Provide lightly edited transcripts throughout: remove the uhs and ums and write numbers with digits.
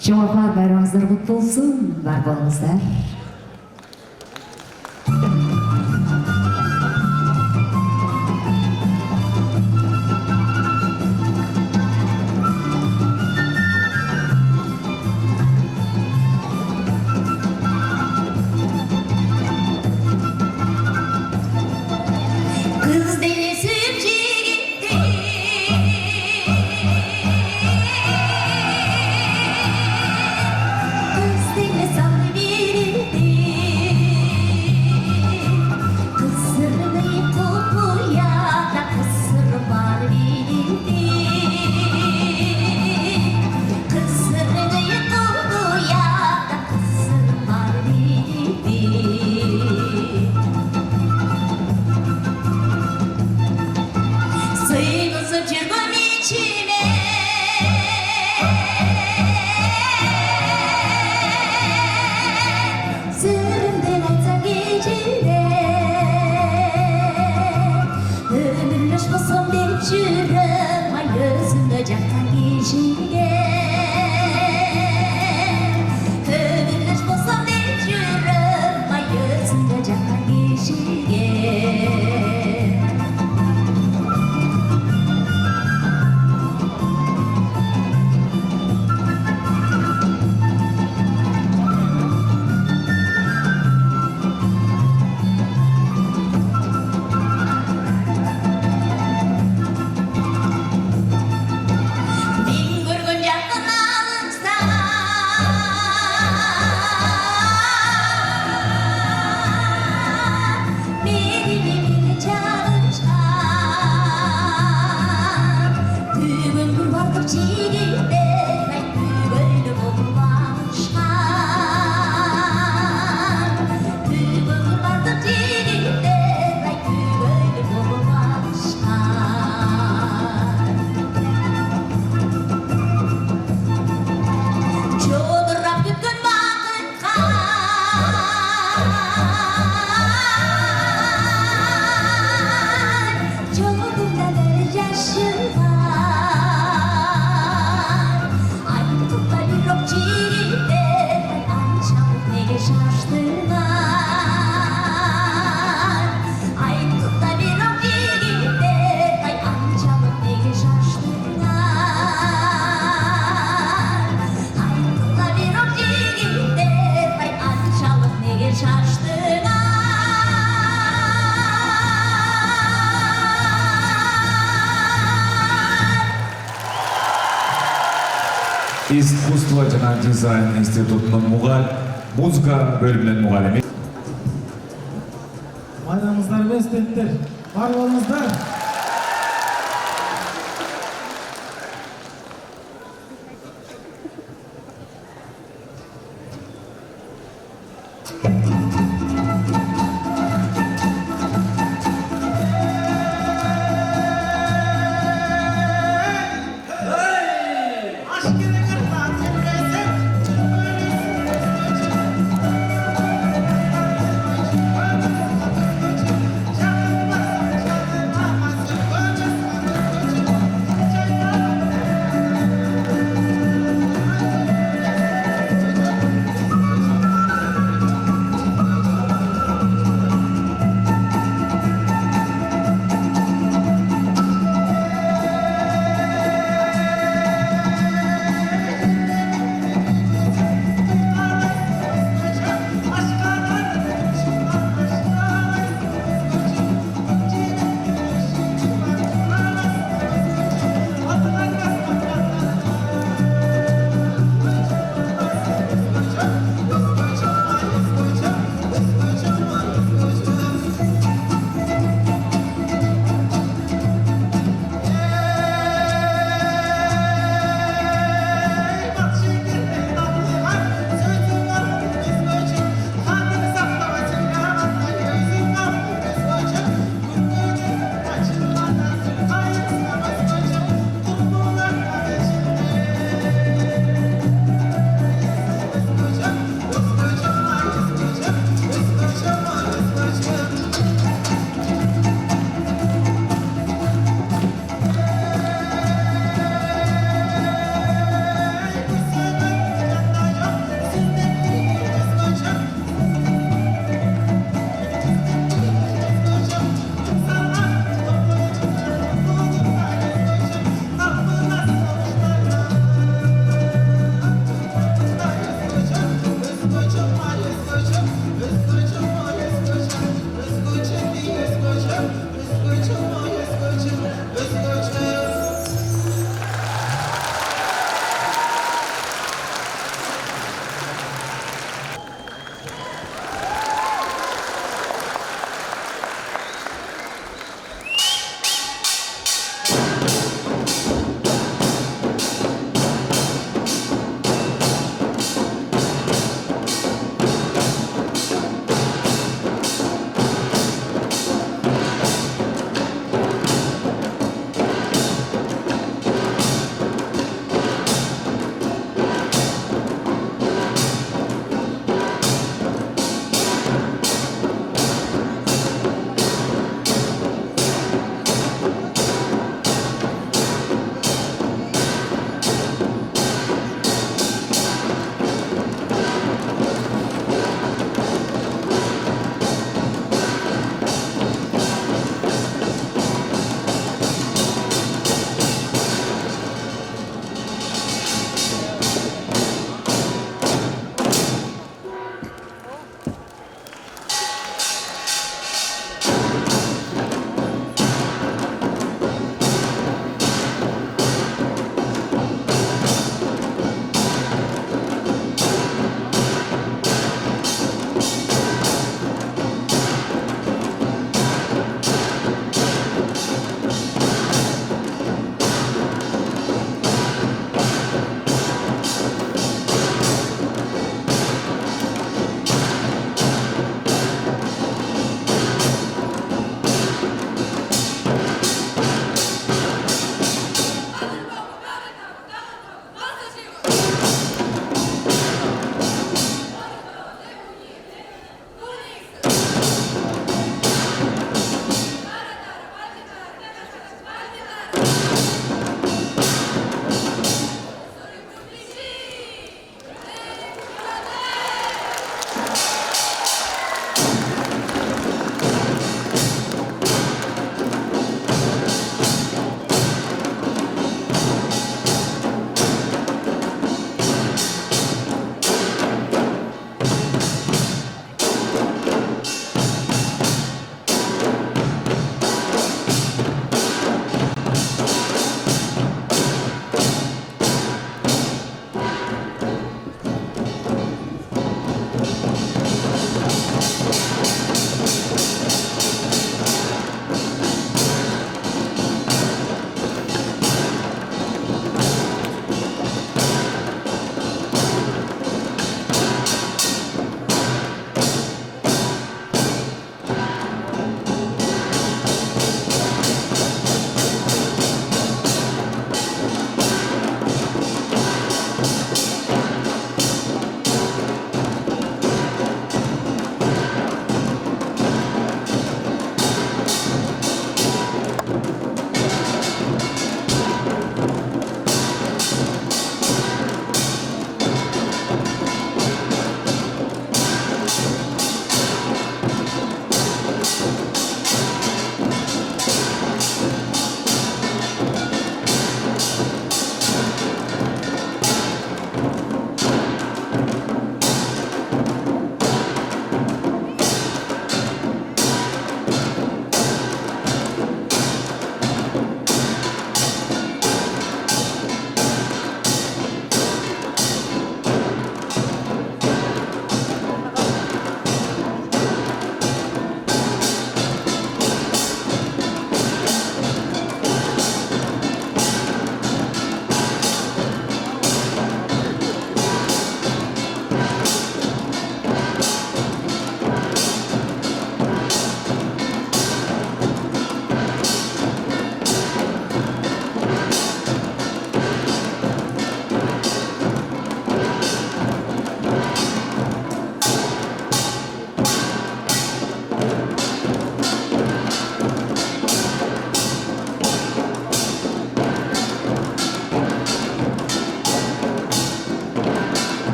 Жауапқа байрамыңыздар құтты болсын, бар болыңыздар. Искусство жана дизайн институтунун музыка бөлүмүнүн мугалими. Байрамыңыздар мен студенттер, бар болуңуздар.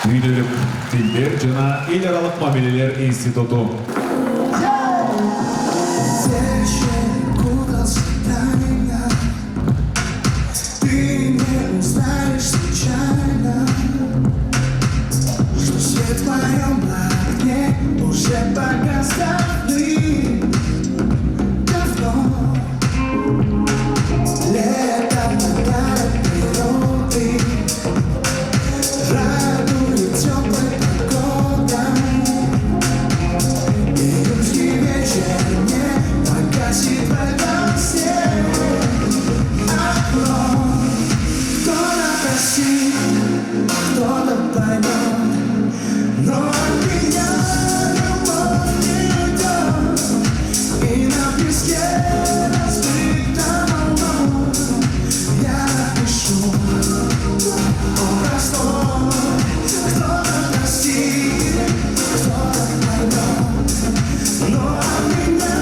Үйлілік тілдер жана ел аралык мамилелер институту. Ты не узнаешь случайно, что свет в моем окне уже погас давно. Лето подарок природы радует теплой погодой. Июньский вечер не погасит в этом сне окно. Кто-то простит, кто-то поймет, но от меня любовь не уйдет. И на песке разбитом волной я напишу образ твой. Кто-то простит, кто-то поймет, но от меня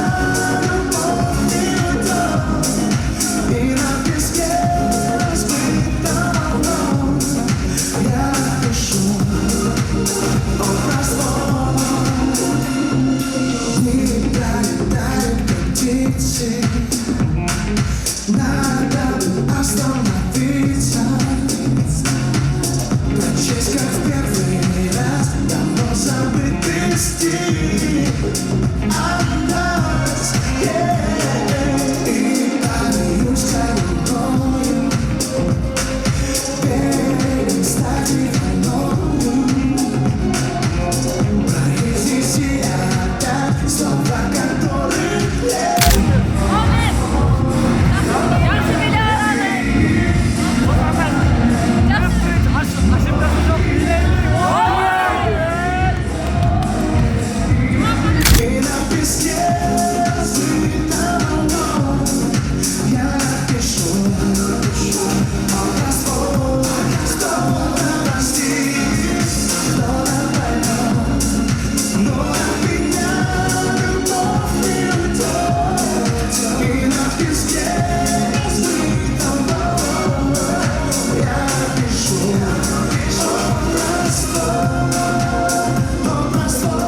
любовь не уйдет. И на песке разбитом волной я напишу образ твой. Не пролетают как птицы, надо остановиться, прочесть как в первый раз давно забытый стих от нас. И полюсь холодною, берег стать войною, произнеси опять слова, которых нет. И на песке разбитом волной я напишу образ твой. Кто-то простит, кто-то поймет, но от меня любовь не уйдет. И на песке разбитом волной я напишу образ твой, образ твой.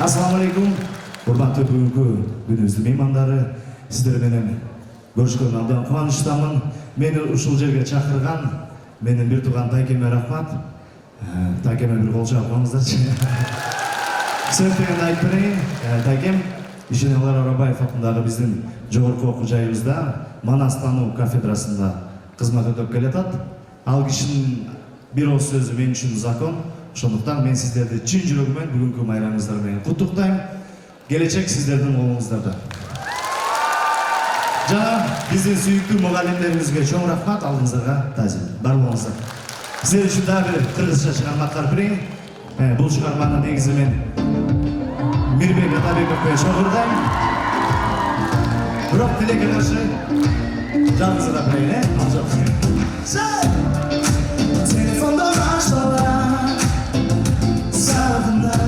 Ассалаумалейкум, урматтуу бүгүнкү күнүбүздүн меймандары, сиздер менен көрүшкөнүмө абдан кубанычтамын. Мени ушул жерге чакырган менин бир тууган Тайкеме рахмат. Тайкеме бир кол чаап коюңуздарчы. Себептерин айтып берейин. Тайкем Ишенелер Арабаев атындагы биздин жогорку окуу жайыбызда Манас тануу кафедрасында кызмат өтөп келатат. Ал кишинин бир ооз сөзү мен үчүн закон. Ошондуктан мен сиздерди чын жүрөгүмөн бүгүнкү майрамыңыздар менен куттуктайм. Келечек сиздердин колуңуздарда. Жана биздин сүйүктүү мугалимдеримизге чоң рахмат, алдыңыздарга таазим. Бар болуңуздар. Сиздер үчүн дагы бир кыргызча чыгарма кылып берейин. Бул чыгарманы негизи мен Мирбек Атабековго чогурдайм. Бирок тилекке каршы жалгызыраак берейин, ал жок. Telefonda başlar sağında,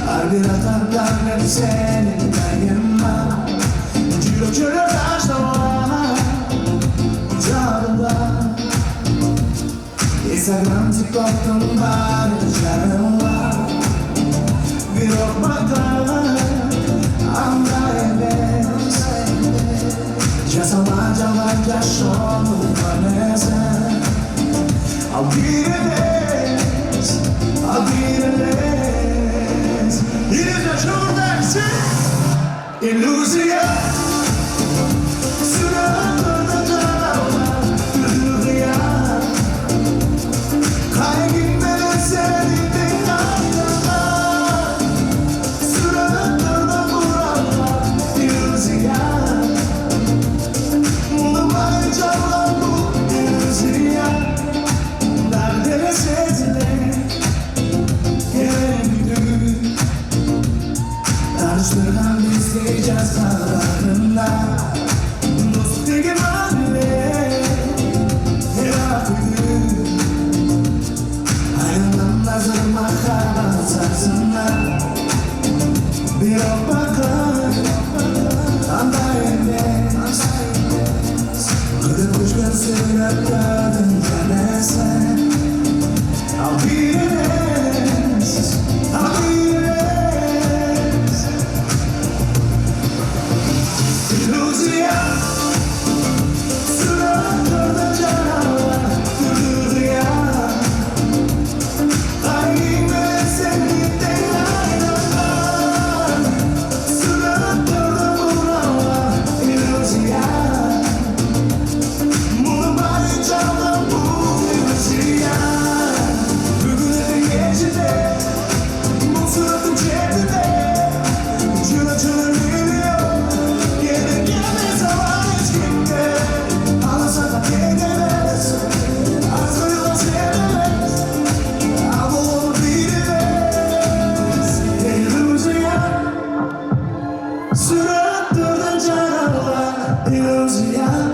her bir atardan hep senin kayınma. Ciro ciro başlar canında, Instagram, TikTok'tan barışlarım var. Bir okmadan anlayabiliriz. Jasama jalan şonu vanessa. I'll be the less. It is a true taxi. Illusion. Sırada canava, dünya. Kaygımdan seni bekliyorlar. Sırada burama, illusion. bağrına Dostluğu manle Yaratıydı Ayından nazır mahabat sarsına Bir o bakar Andayemes Kıdır kuşkan söyler kadın canese I'll be honest, I'll be honest. Illusion, suratlarda canavar, durdurduyan. Kalbime seni değerlendiren, suratlarda buralar, illusion. Bunu bari çaldım bu illusion. Bugünlerin geçide, bu suratın cebinde. Ucuna çözülüyor, gelip gelmez zaman hiç kimde. Ağlasak hak edemez, arzuyla sevemez. Ama onu bilmez, illüzyon. Suratlardan canavar, illüzyon.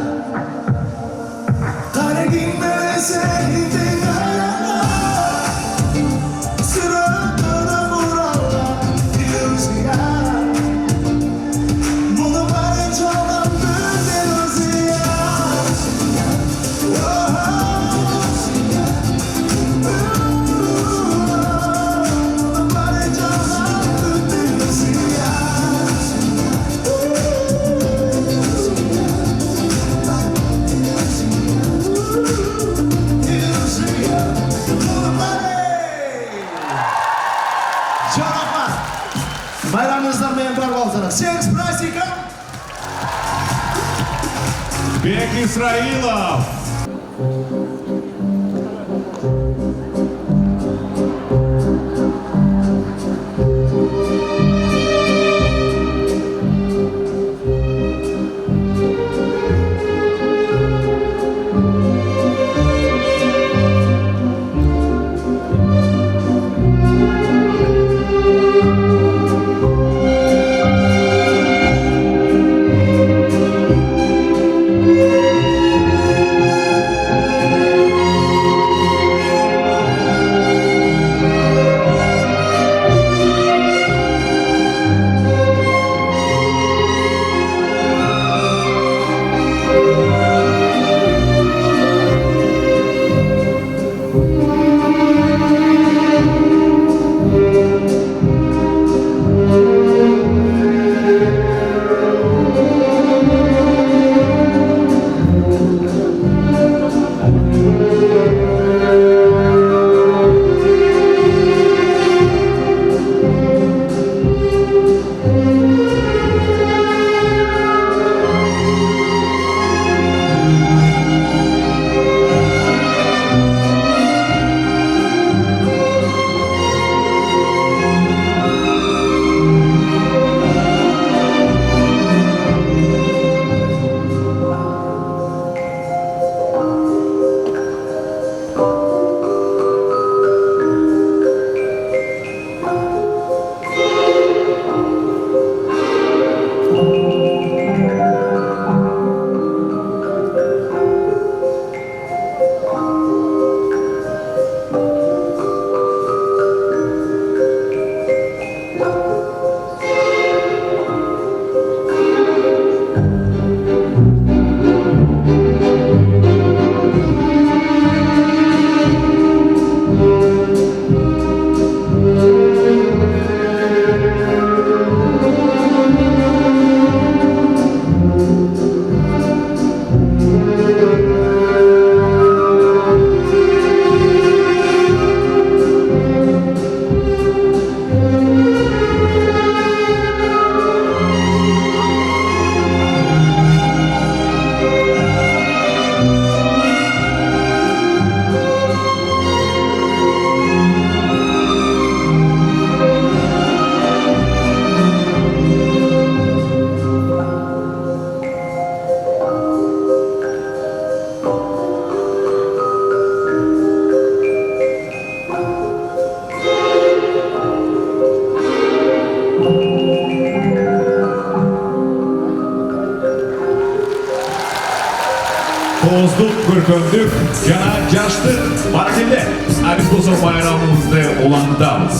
Kara giyme sevdiğin ayağına. Suratlardan vurarlar, illüzyon. Bunu bari çalan bir illüzyon. Bunu bari çalan bir illüzyon. Çok rahmat. Bayramınızdan beyin var olsanız. Sevgili Prasikam. Бек Исраилов. Tozduk, görkemdük, jana жаштык бар экенде. А биз болсо байрамыбызды улантабыз.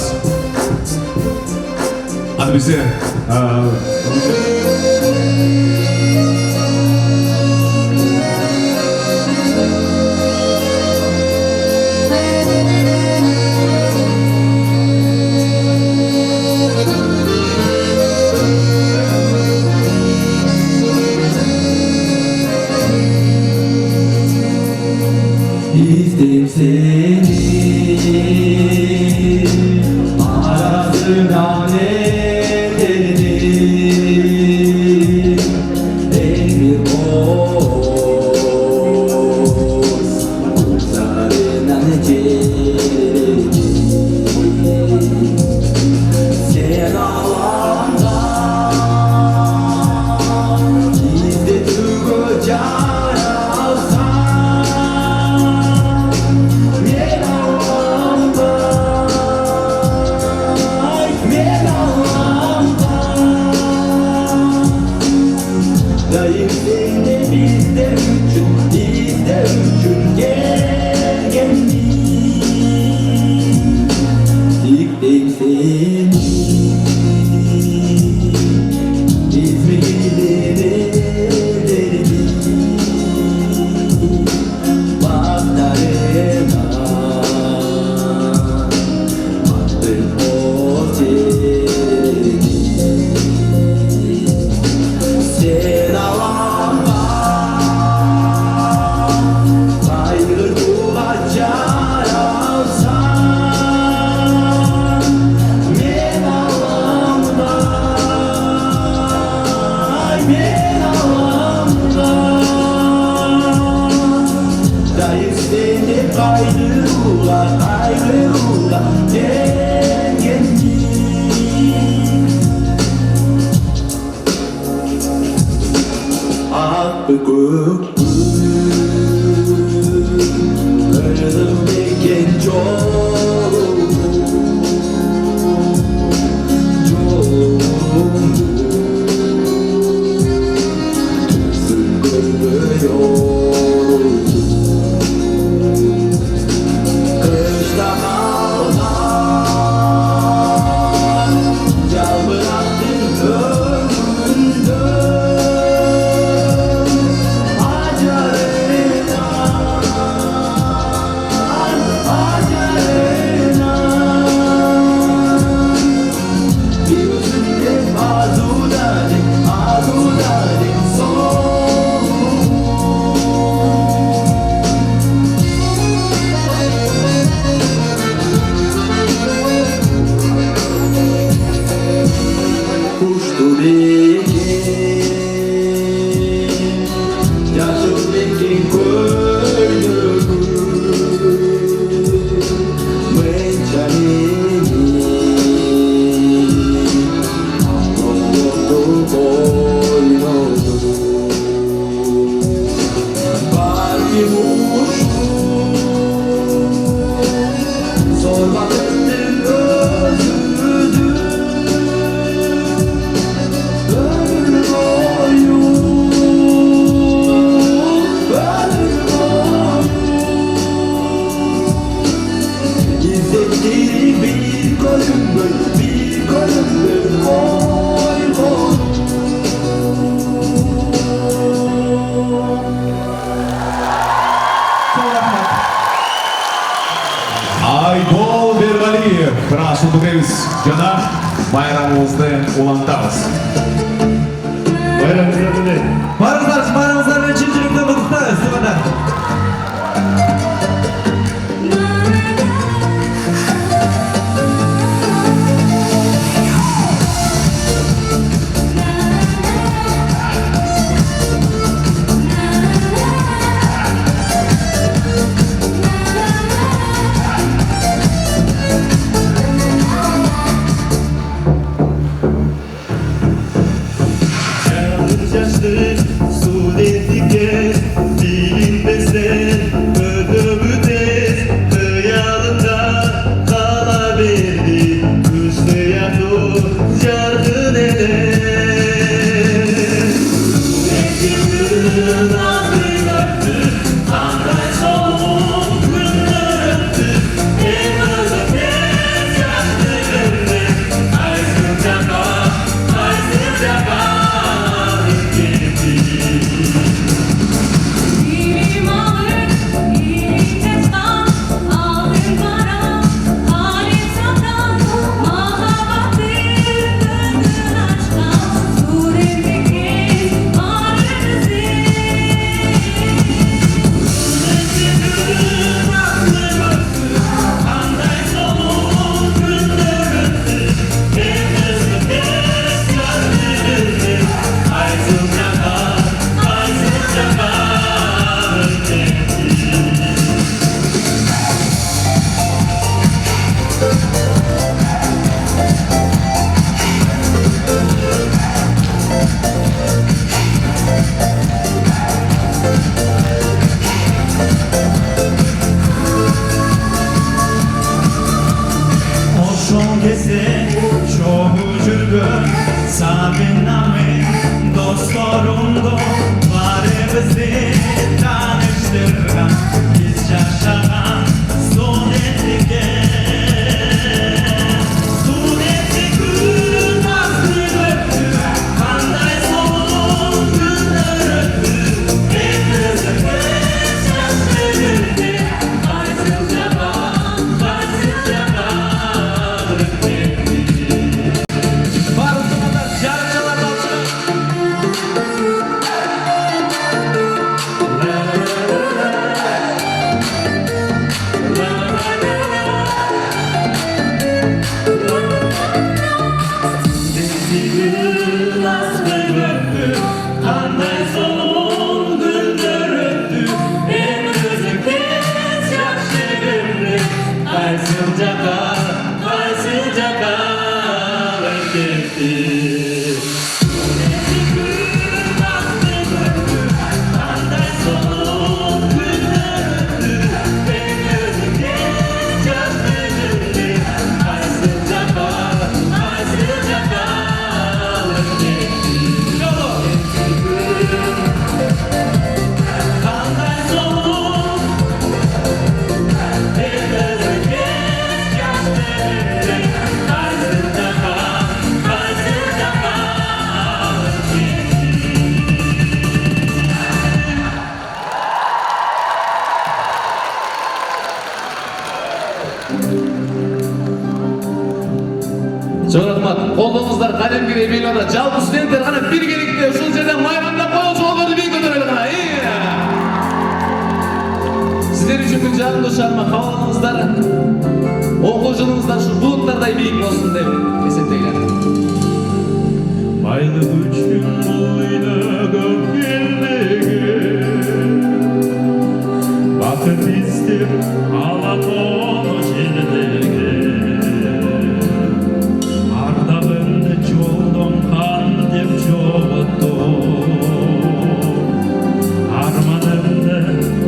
Hadi bize İzdim seni arasına neredeydin Emir boz Kuşlarına neceydin Sen alanda Gizli tügücar Айбол Бергалиев, Красудугевиз, жана байрамыбызды улантабыз. Bayram güle. Barыңыздар, bayрамыңыздармен шын жүректен құттықтаймыз. Тыңдаңдар. Oğuzlar kalem gibi emeğiyle calbı studentler hani bir gelikte şu yerden maymanda koyucu olurdu bir götürelim ha. Sizler için bir canlı dışarıma havalanızlar, okuyucunuzlar şu bulutlarday büyük olsun deyip esenteyler. Maylı üçün boyuna gökyüzüne bakıp istim Alatoğlu şeridine Ardağında çoğdum kandip çoğuttum Armanımda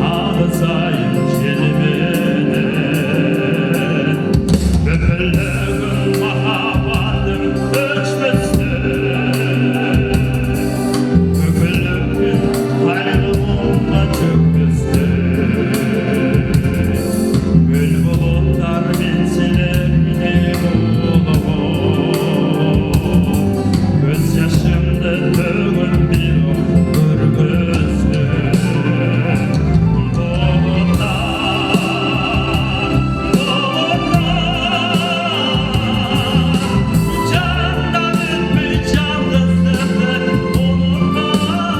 ağısayım şelimine Öpürlüğün mahabatım ölçmezdi Öpürlüğün hayrımda çökmezdi Gül bulutlar bilsilerdi oğlum Göz yaşımda tövün bir ırgızdı Candan öpmüş yalnızlığı unutlar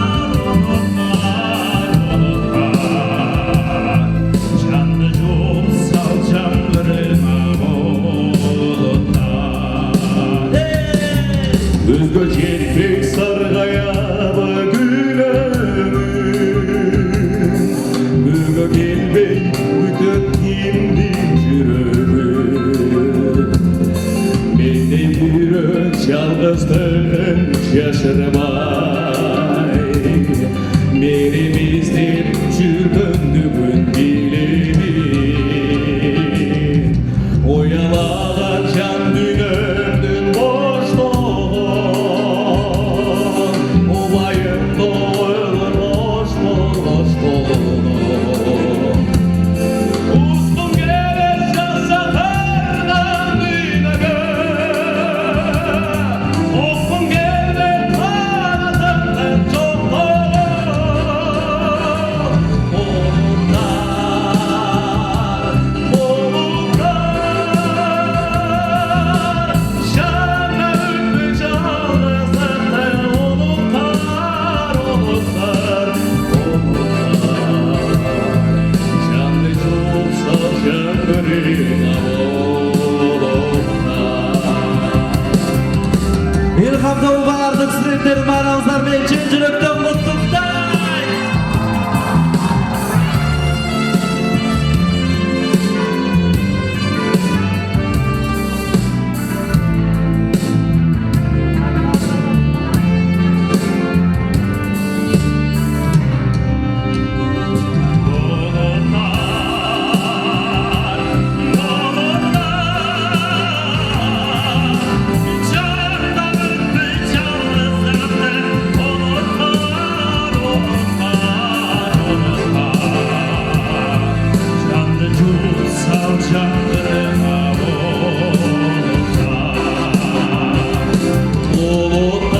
Canlı yol salacağım kırılma bulutlar Üzgün çekmek sargaya bakılamın Müge gelmey müddet kimdi yürümün Beni bir öç yalnızlığın şaşırmay Merimizdir çürgündüğün bilimin Oyalalarken dünördün boşluğun Umayım doyulur boş bolun Uzun gelir şaşırdan düğüne Okun geldi kanatından çok bulutlar Şanla ünlü canlısından bulutlar Şanlı çok saçan kırına bulutlar İlhamda uğardık studentlerim aranızlar bilen cin yürekten mutluluklar. Candan öpmüş yalnızlığını unutlar Canlı yol salacağım kırılma bulutlar Bulutlar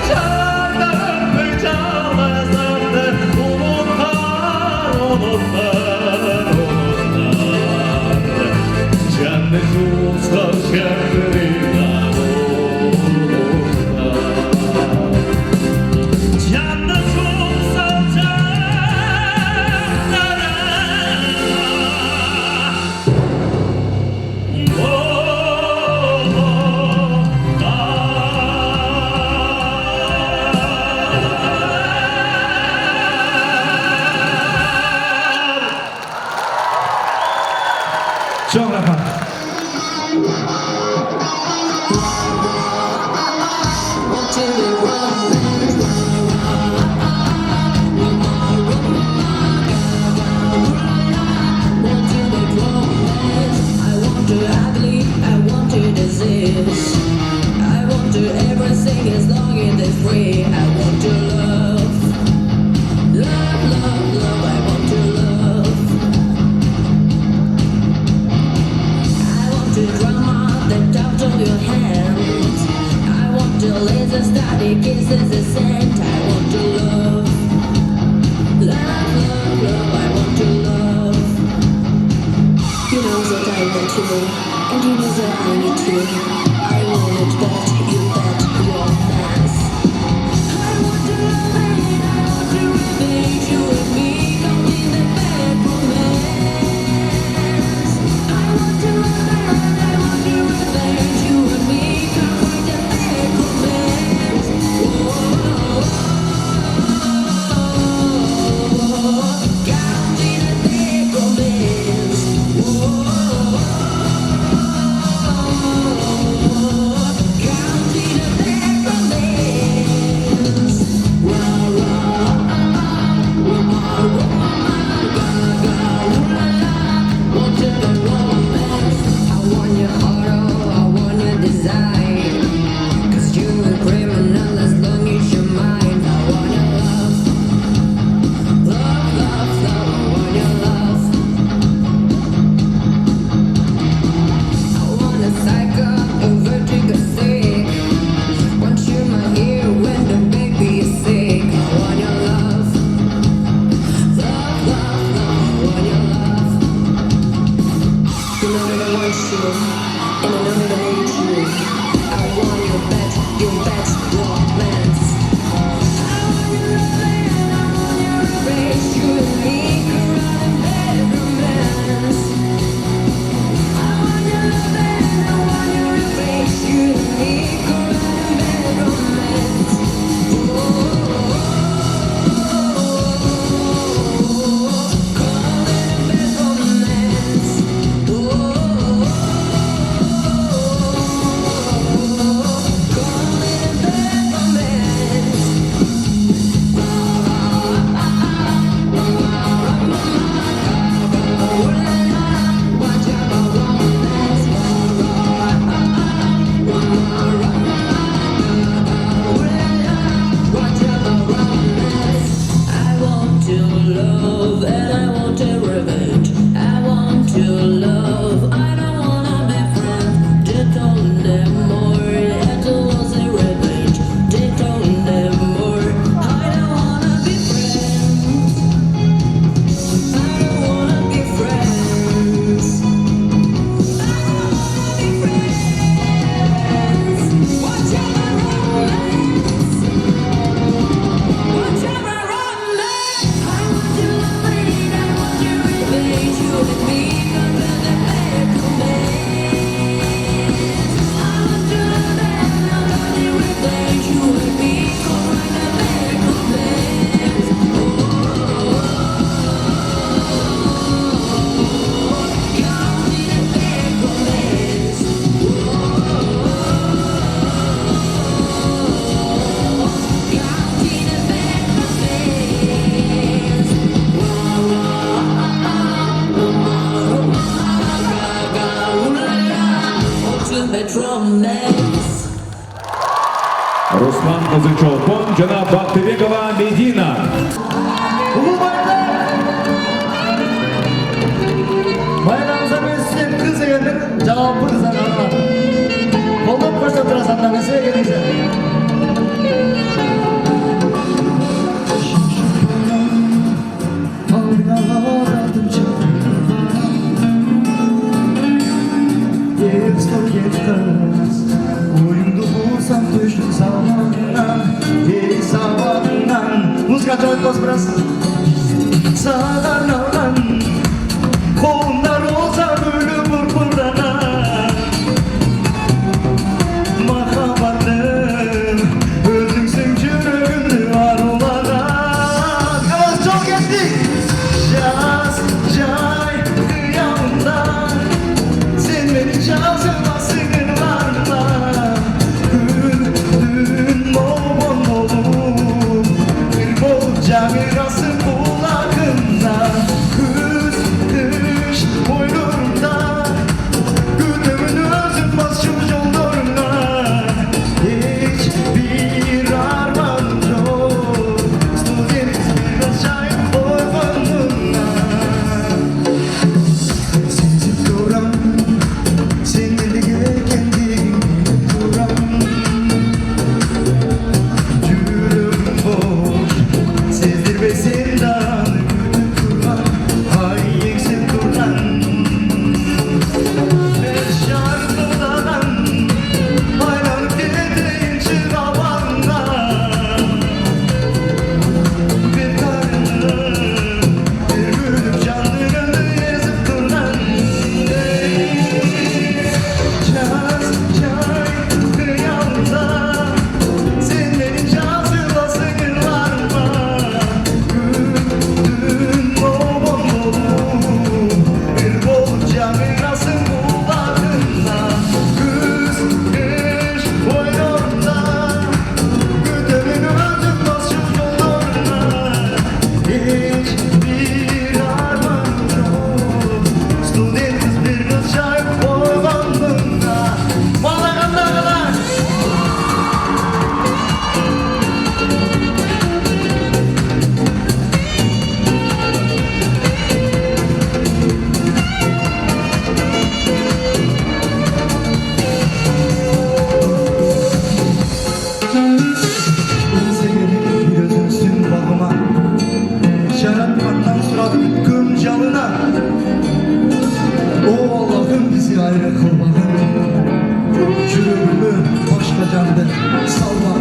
Candan öpmüş yalnızlığını unutlar Canlı yol salacağım kırılma bulutlar Canlı yol Çok rahat. Everything as long as it's free. I want your love, love, love, love. I want your love. I want your drama, the touch of your hands. I want your laser study kisses, the scent. I want your love, love, love, love. I want your love. too, and you know that I need to. I want it, but you bet your mess. I want to love it, I want to revenge you and me, don't need the bad romance. I want to love it, I want to revenge you and me, don't need the bad romance. Ruslan Kızıçolpon, жана Бактыбекова Медина. Bayramınıza ben size kız geldim, cevabınıza kalma. Koldan koşta durasam da mesele gelirse. Música de olhos braços. Sağlarlan kollar olsa böyle pırpırdanar. Mahabatım özümsün çürüğümdü var olarak. Yavaş çok geçti. Yaz cay kıyamda sen beni çalsın sınırlarla. Dün bol bol olup bir bol camı rasın kulağında. candı salma.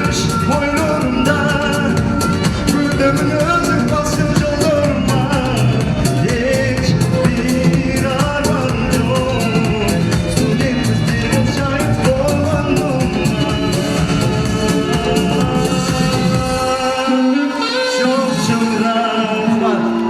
Kış boynumda Güldümün basın yollarıma Hiç bir arman yok Sudeniz bir şahit olmanım Çok çok rahmat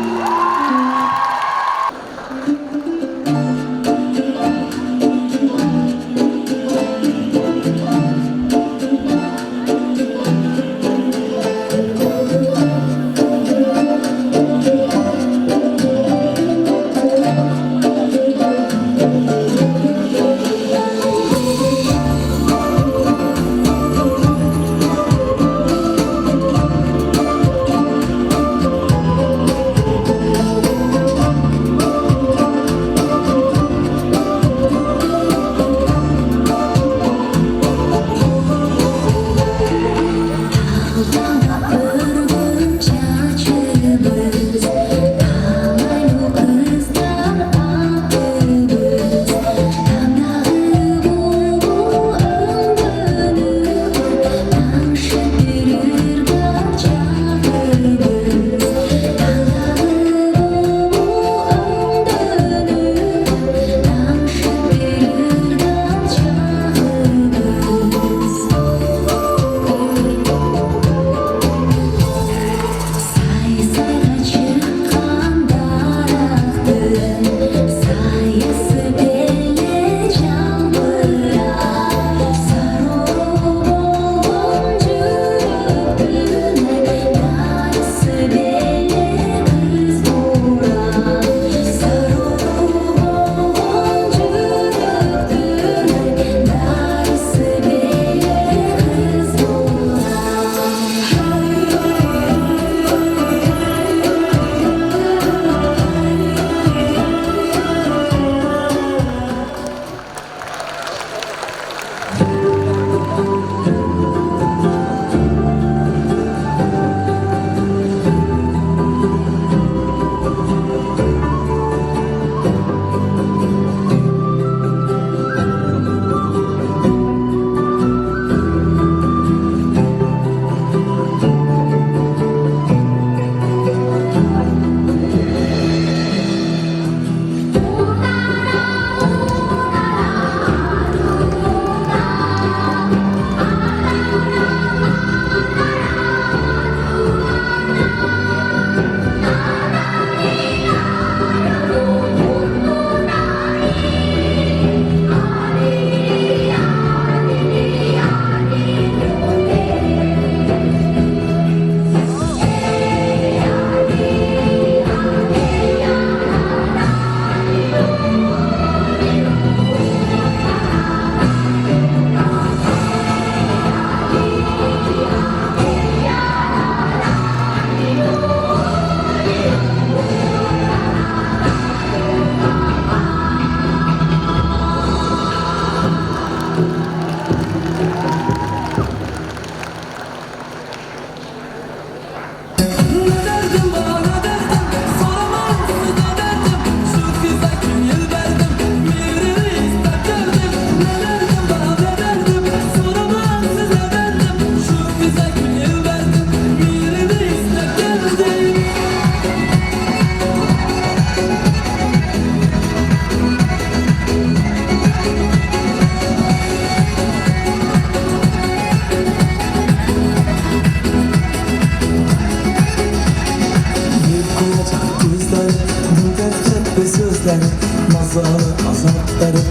Mazalı azapları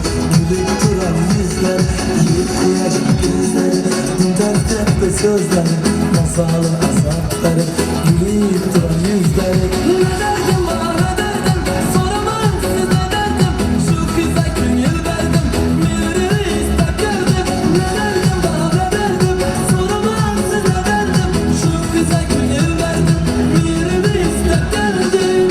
gülüp duran yüzler Yıkayacak gözleri dert ve sözleri Mazalı azapları gülüp duran yüzleri Ne derdim bana ne derdim soramam size derdim Şu kıza gün yıl verdim birini isterdim Ne derdim bana ne derdim soramam size derdim Şu kıza gün yıl verdim birini isterdim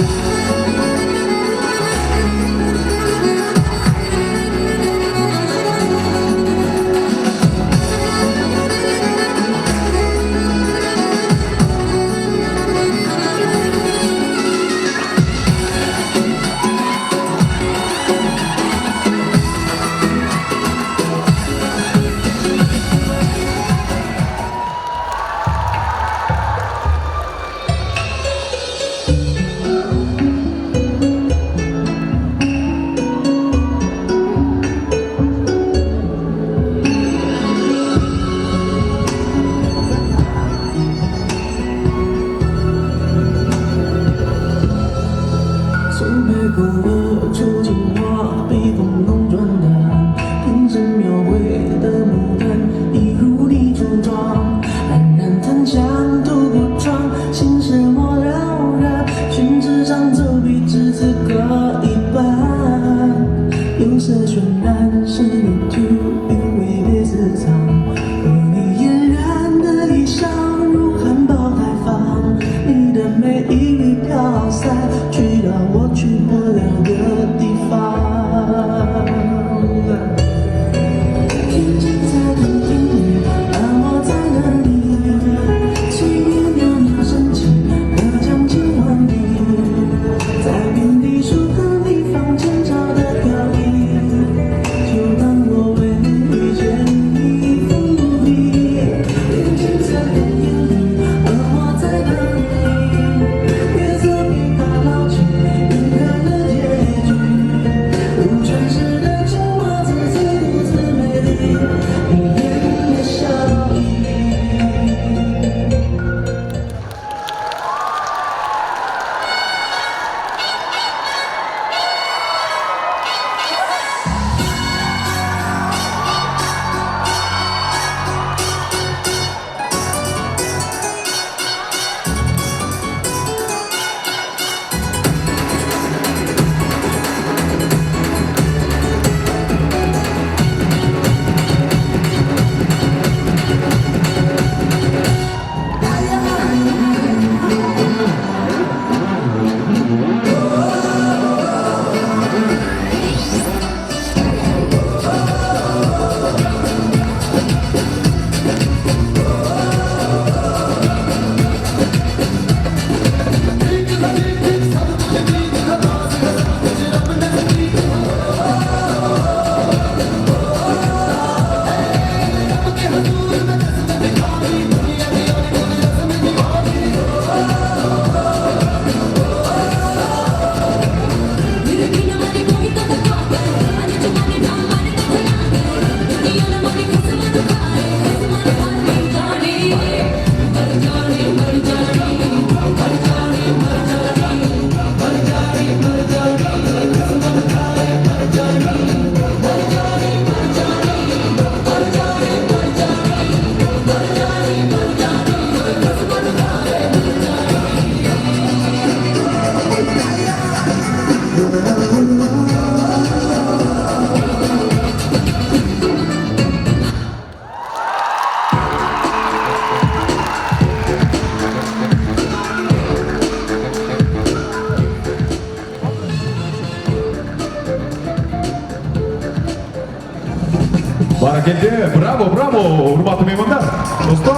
Barakelde, bravo, урматтуу меймандар. Достор,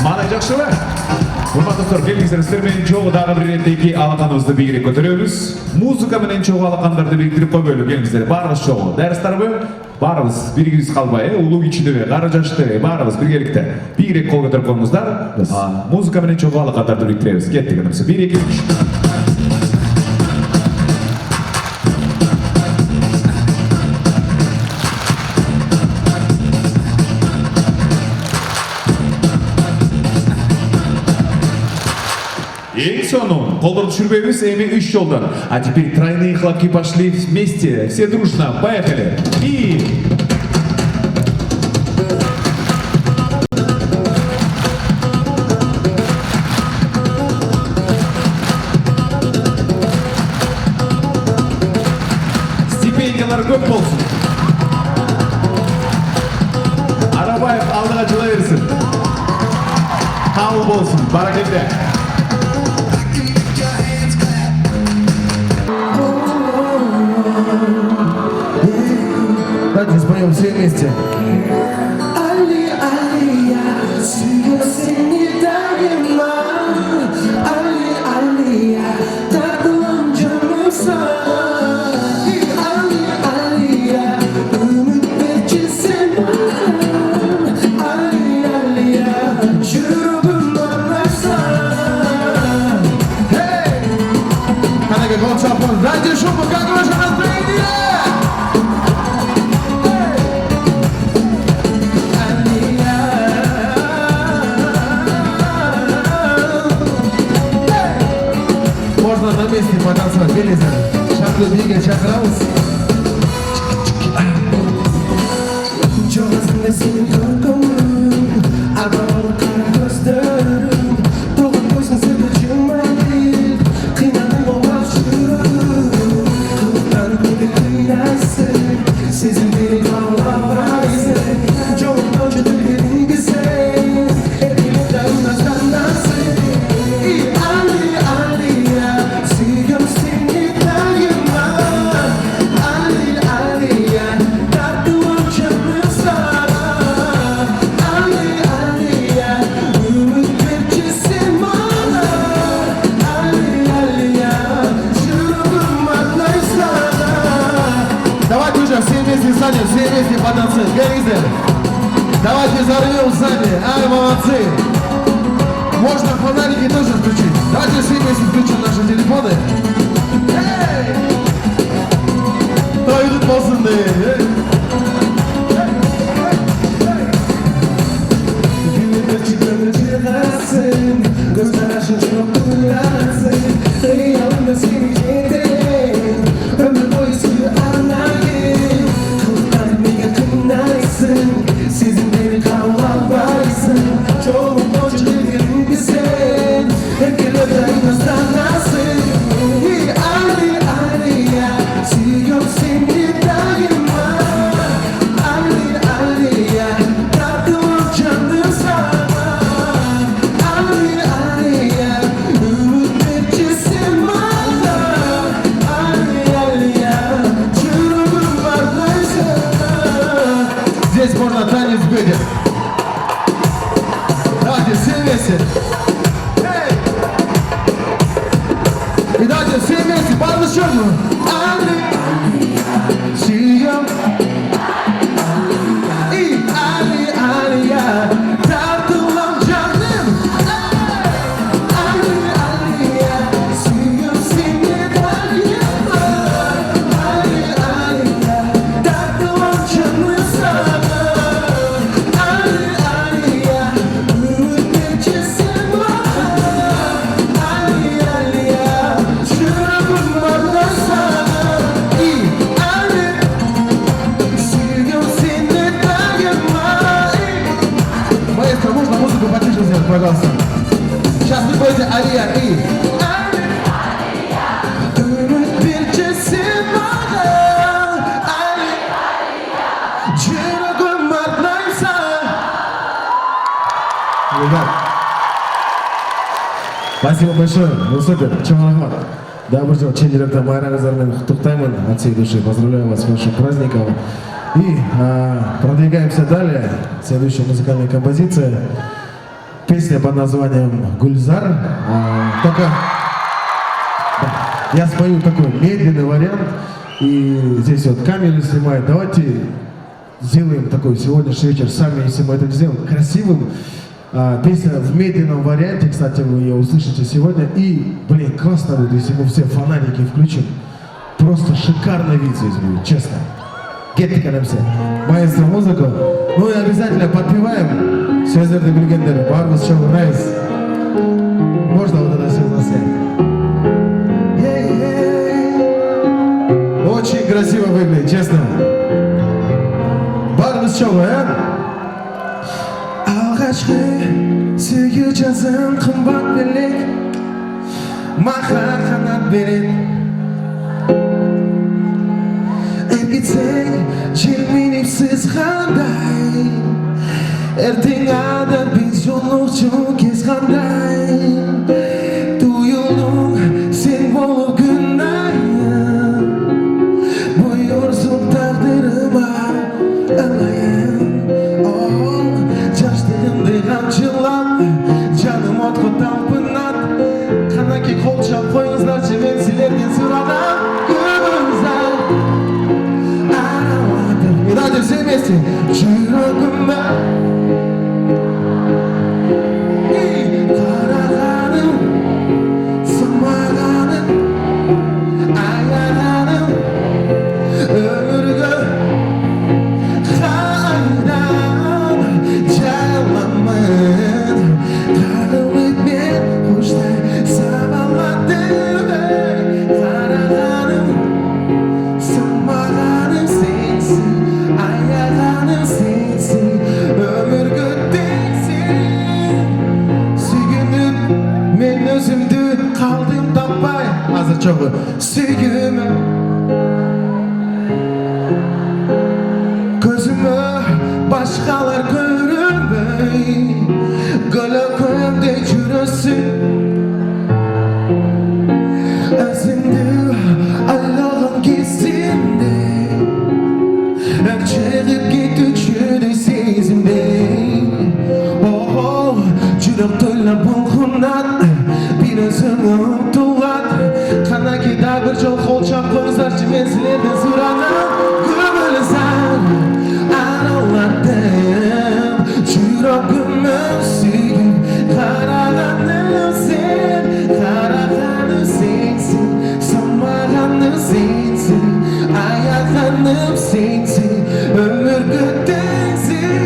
мана жакшыбы? Урматтуу достор, келиңиздер, сиздер менен чогуу дагы бир реттеги алаканыбызды бийирип көтөрөбүз. Музыка менен чогуу алакандарды бириктирип койбойлу, келиңиздер, баарыбыз чогуу. Даярсыздарбы? Баарыбыз биригибиз калбай, улуу кичүүбү, кары жаштыбы, баарыбыз биргеликте бийирип кол көтөрүп коюңуздар. Музыка менен чогуу алакандарды бириктиребиз. Кеттик, 1 2 3. Эң сонун, колдорду түшүрбөйбүз, эми 3 жолдон. А теперь тройные хлопки пошли вместе, все дружно, поехали. И... Стипендиялар көп болсун. Арабаев алдыга жыла берсин. Кабыл болсун, баракелде. Давайте споем все вместе. Али, Алия, сүйгөсүң дайыма. Али, Алия, тартылам жаным сага. Али, Алия, үмүт берчи сен маған. Али, Алия, жүрөгүм арнаса. Канага Голчапон, радио шуму, как ваше настроение? Можно на месте потанцевать, Белиза. Шагу двигай, чакрамус. Жолазыңда сенің көркіңің, арбауы қара көздерің. Тоғын қойсын сырды жумайды, қинадың оғаш жүрегің. Қылықтан көді қинайсың, сезімдері қалабайсың. Жолын қойшы түлгерін кісің, еркеліктен астанасың. Али, Алия, сүйгім сені дайыма. Али, Алия, тартылам жаным сага. Али, Алия, үміт берчі сен маған. Али, Алия, жүрегім арнай сага. Давайте уже все вместе сзади, все вместе потанцуем. Белиза. Давайте взорвем сзади. Ай, молодцы. Можно фонарики тоже включить. Давайте все вместе включим наши телефоны. Эй! Тойлық болсын де. Берчі көңіл жырғасын, көз қарашың жоқ күләсің. Қиялымда сені жетем, өмір бойы сүйі арнайын. Қылықтан неге қинайсың, сезімдері қалабайсың. Жолын қойшы түлгерін кісен, еркеліктен астанасың. Али, Алия, сүйгім сені дайыма. Али, Алия, тартылам жаным сага. Али, Алия, үміт берчі сен маған. Али, Алия, жүрегім арнай сага. Здесь можно танец будет. Давайте все вместе. Эй! И давайте все вместе, пару черную. Али, сүйгім. Али, Алия, тартылам жаным. Али, Алия, сүйгім сені дайыма. Али, Алия, тартылам жаным сага. Али, Алия, үміт берчі сен маған. Али, Алия, жүрегім арнай сага. Али, сүйгім сені дайыма. Маэстро, можно музыку потише сделать, пожалуйста? Сейчас вы будете Алия и... Үміт берчі сен маған. Али, жүрегім арнай сага. Ребят, спасибо большое, ну супер, чоң рахмат. Добрый день, чен директор Майраңыздармен құттықтаймын от всей души, поздравляю вас с вашим праздником. И продвигаемся далее. Следующая музыкальная композиция. Песня под названием «Гульзар». Только я спою такой медленный вариант. И здесь вот камеры снимают. Давайте сделаем такой сегодняшний вечер сами, если мы это сделаем, красивым. Песня в медленном варианте, кстати, вы ее услышите сегодня. И, блин, классно будет, если мы все фонарики включим. Просто шикарный вид здесь будет, честно. Кетикаемся. Маэстро музыку. Ну и обязательно подпеваем. Сөздерді білгендер. Барбус шоу Райс. Можно вот это все заснять? Очень красиво выглядит, честно. Барбус шоу, Алғашқы сүйі жазым қымбат білек маған қанат береді Әргетсең желменіпсіз қандай Ертең адыр біз жолық кез қандай Туйылдың сен болып күн айын Бұйырсың тағдырыма ыңайын Жаштығымды қамшылап жаным отқа талпынады Қанакей қолшап қойыңыздаршы мен сілерден сұрадым Гүлзар ароматы И давайте все вместе жүрегіме қарағаным сымағаным аяғаным өмірге қайдан жайламын Қарылықпен құштай сабаладым қарағаным сымағаным сенсің аяғаным сенсің өмірге теңсің сүйгенім мен өзімді қалдым таппай азыр чоғы сүйгенім көзіме başqalar görünmey Gölökümde жүрөсүң Özümdü Allah'ın кезінде Ökçelip кетүүчүдү сезимде Жүрөк тойлап булкунат Бир өзүңө умтулат Канакей да бир жол колчап коюңуздарчы мен силерден сурадым Гүлзар араладым жүрөгүмө сүйгүн караганым сенсиң сынмаганым сенсиң аяганым сенсиң өмүргө теңсиң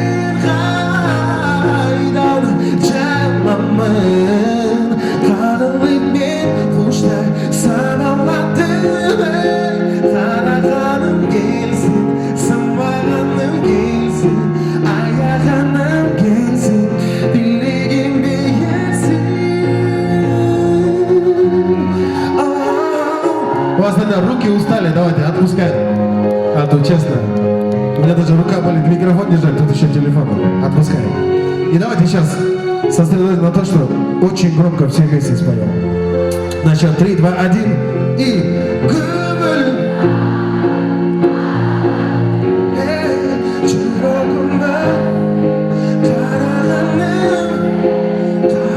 кайдан жайламын карылып мен куштай сабаладым караганым келсин сынмаганым келсин аяганым келсин билегим берсин У вас, наверное, руки устали, давайте отпускай. А то честно, у меня даже рука болит, микрофон держать, тут еще телефон. Отпускай. И давайте сейчас сосредоточимся на том, что очень громко все вместе споем. На счет 3, 2, 1 и гүміл жүрегіме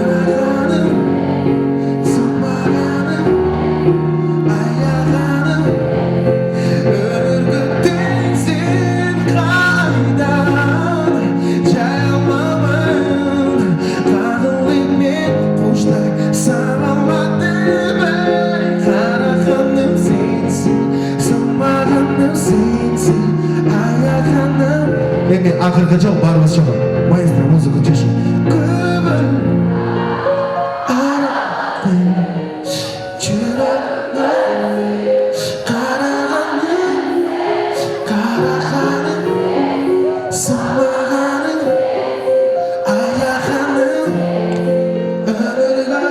қарағаным сынбағаным аяғаным өмірге теңсің қайдан жайламамын қағылып мен құштай сабаладым қарағаным сенсің сынбағаным сенсің аяғаным Енді ақырғы жол барымыз шығып Маэстро музыку тише Көбіл араладым жүрегіме қарағаным сынбағаным аяғаным өмірге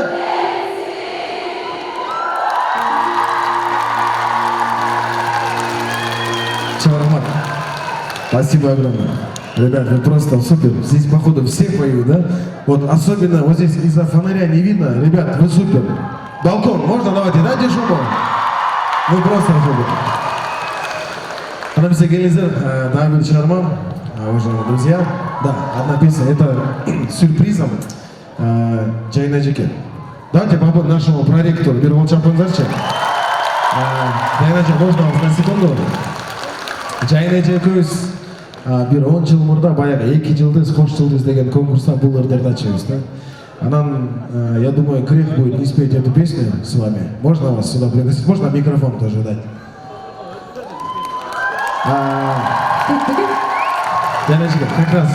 Чарамат, спасибо огромное. Ребят, вы просто супер. Здесь, походу, все поют, да? Вот особенно вот здесь из-за фонаря не видно. Ребят, вы супер. Балкон, можно? Давайте, дайте шуму. Вы просто супер. Она все келиздер, да, был шығармам, уважаемые друзья. Да, одна песня, это сюрпризом Жайна Жеке. Давайте по нашему проректору Бирвол Чапунзарча. Жайна Жеке, можно вас на секунду? Жайна Жеке бир 10 жыл мурда баягы 2 жылдыз, хош жылдыз деген конкурста был ырдырдачыбыз, да? Анан, я думаю, грех будет не спеть эту песню с вами. Можно вас сюда пригласить? Можно микрофон тоже дать? Жанежке, как раз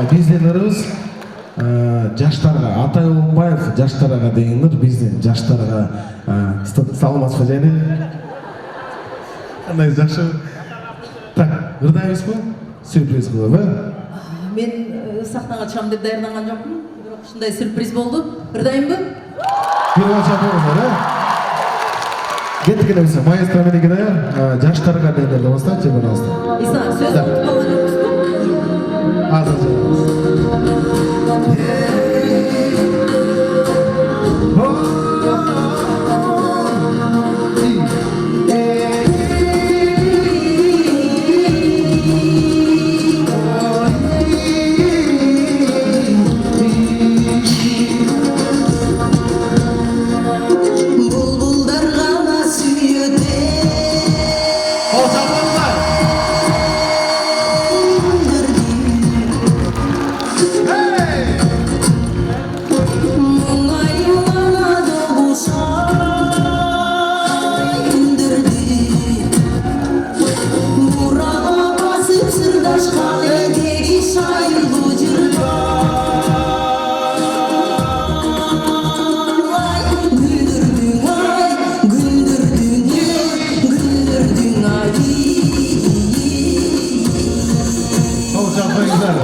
бизден ырыбыз жаштарга, Атай Улумбаев жаштарга дегендир, бизден жаштарга саламатсызбы жайне? Кандай жакшы? Так, ырдайбызбы? Сюрприз кылып, Мен сахнаға шығамын деп даярданған жоқпын. Бирок ушундай сюрприз болды. Ырдайынбы? Бирвол Чапунзар, Кеттік білсе, маэстро менеке даяр, жаштарға дегендерді бастайыншы, пожалуйста. Иса, сөз ұмытып қалған жоқпыз. Азыр жарыңыз. Бұлбұлдар ғана сүйеді мұңайыланады бұшай күндерде Бураға басып сырдашқан едегі шайылу Güldürdün ay, güldürdün güldürdün ay. Sol çapayızlar.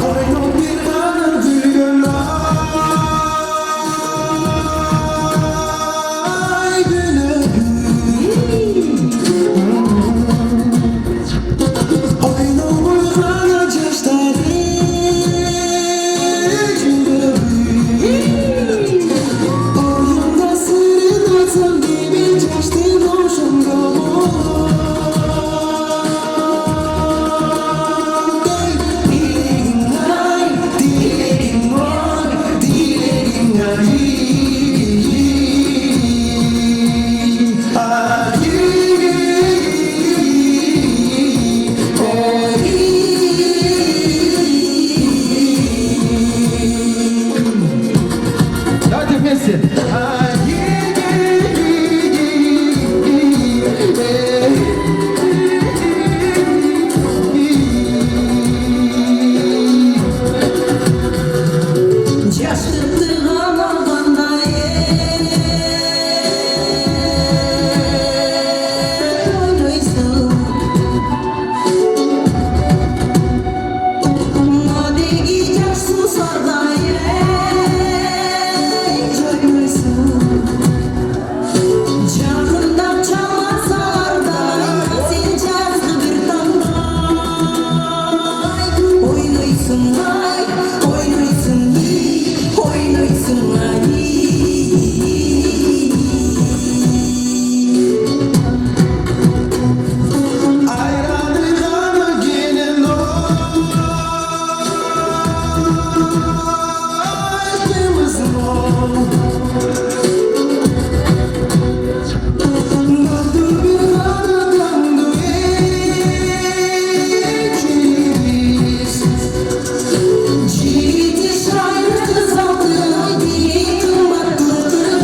Oyun bir bana gülgün ay gülüm Oyun uyğana yaşları gülüm Oyunda sırrın atsam gibi yaştın hoşumda Dilerim ay, dilerim var, dilerim ay Давайте вместе. Yaşlıktığım alanda oynaysın Nadegi yaşlı sardaya oynaysın Canından çalmasalar da sen cazlı bir tanday Oynaysın ay, oynaysın iyi, oynaysın ay Ayranı kanı gelin oy kırmızı ol Döndü bir kanı döndü ikimiz Ciğerinde şair kızaldı Haydi kımbatlıdır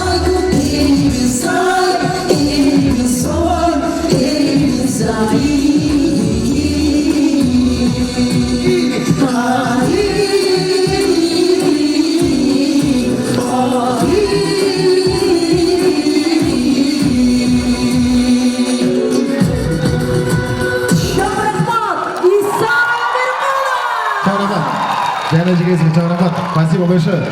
Ay elimiz ay, elimiz oy, elimiz ay Шамрахмат, Иса Мирманов! Чаунамат. Жайна Жекесіне чаунамат. Спасибо большое.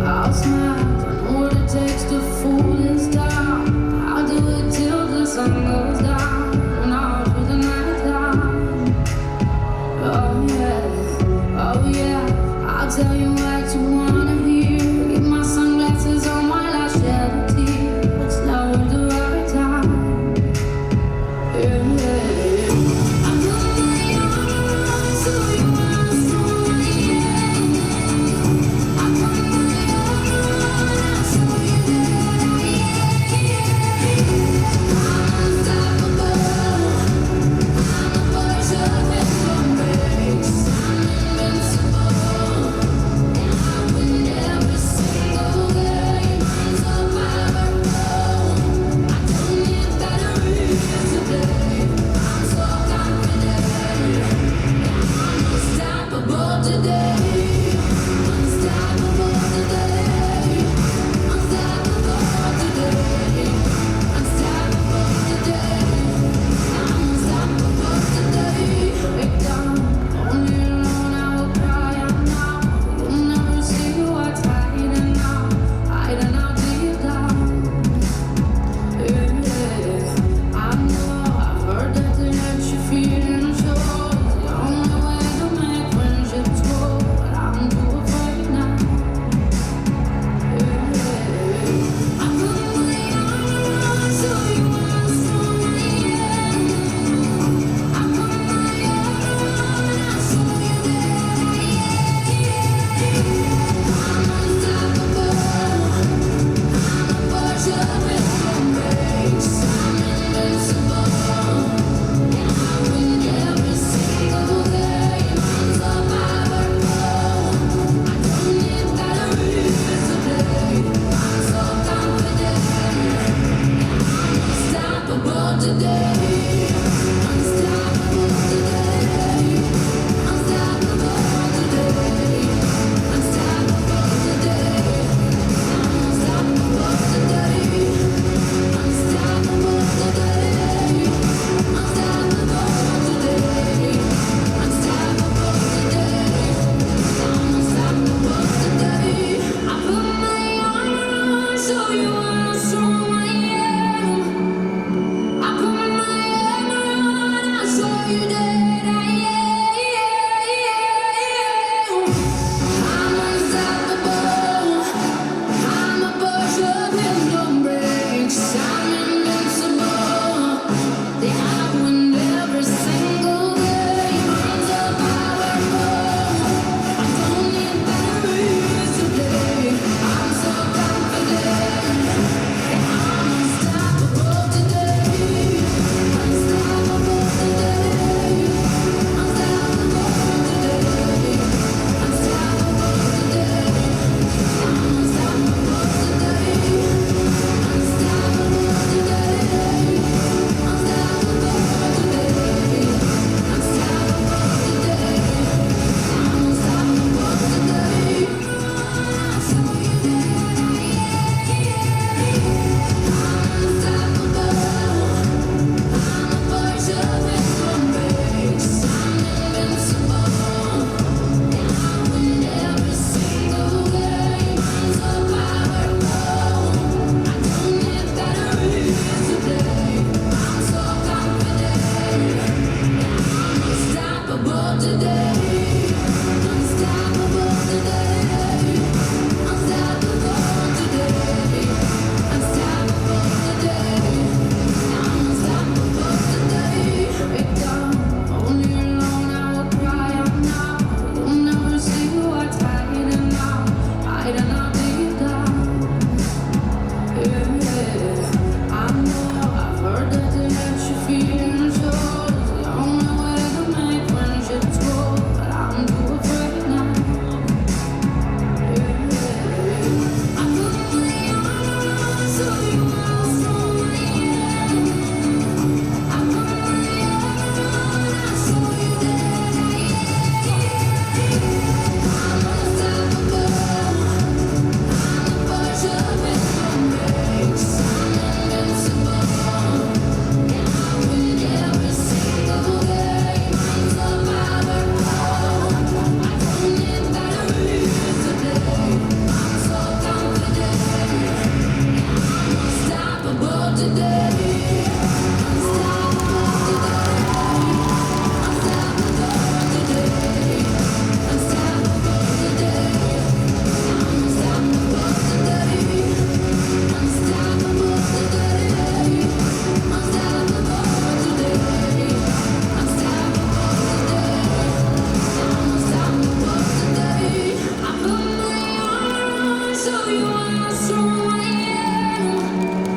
I'll smile, I know what it takes to fool this town. I'll do it till the sun goes down and I'll put the night down. Oh yeah, I'll tell you what you want.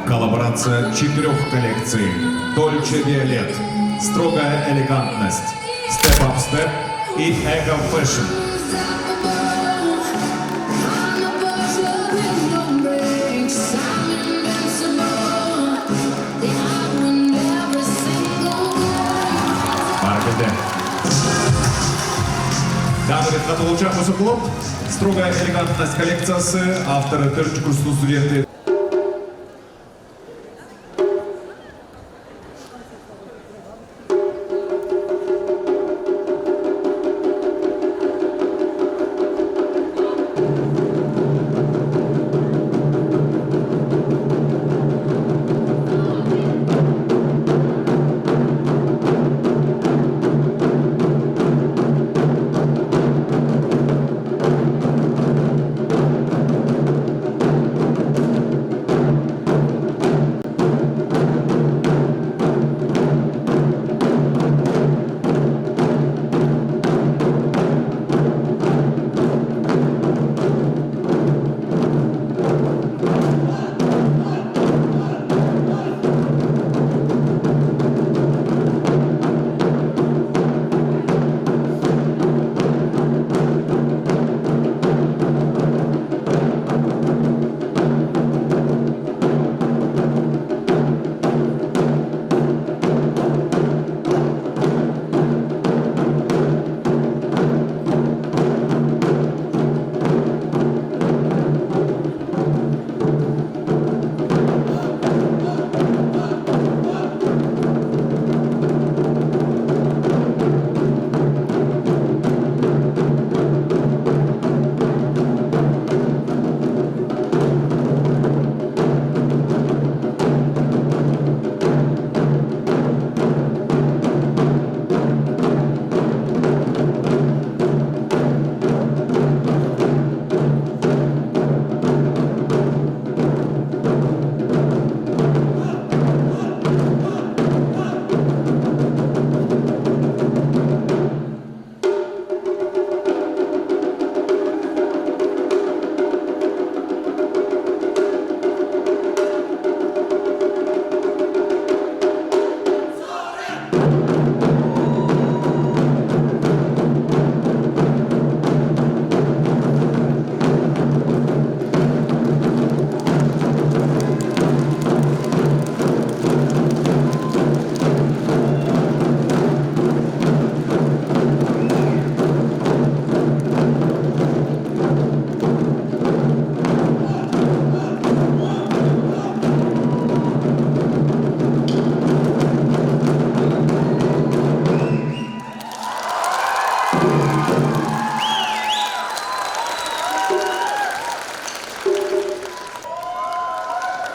Коллаборация 4 коллекций. Dolce Violet, строгая элегантность, Step Up Step и Eco Fashion. Маркете. Данный каталог клуб «Строгая элегантность» коллекциясы, авторы 4 курсының студенты.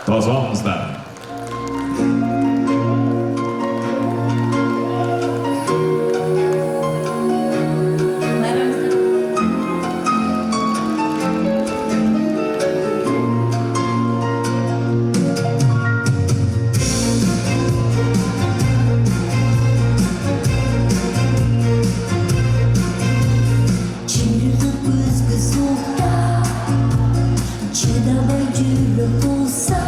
Tozalımızda. Çığırdı kız soğukta, çığdamay cürü bulsa.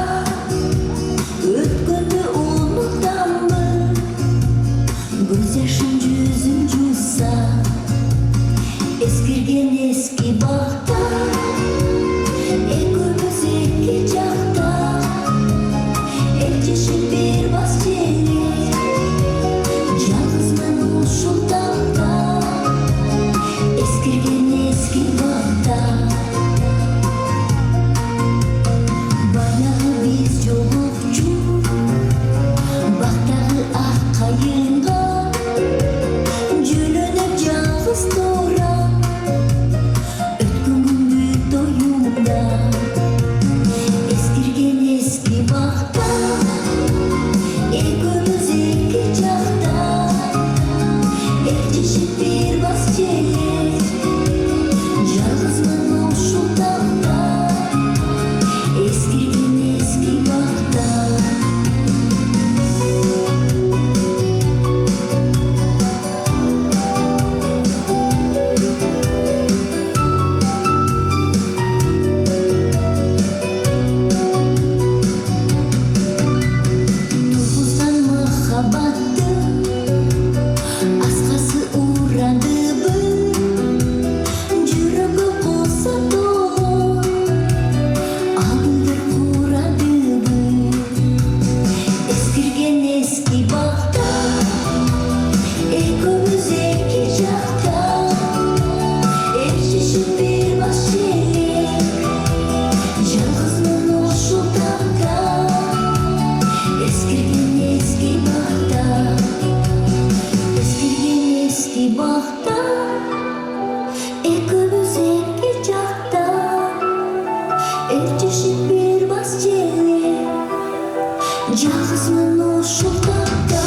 Жалғызмын осы тапта,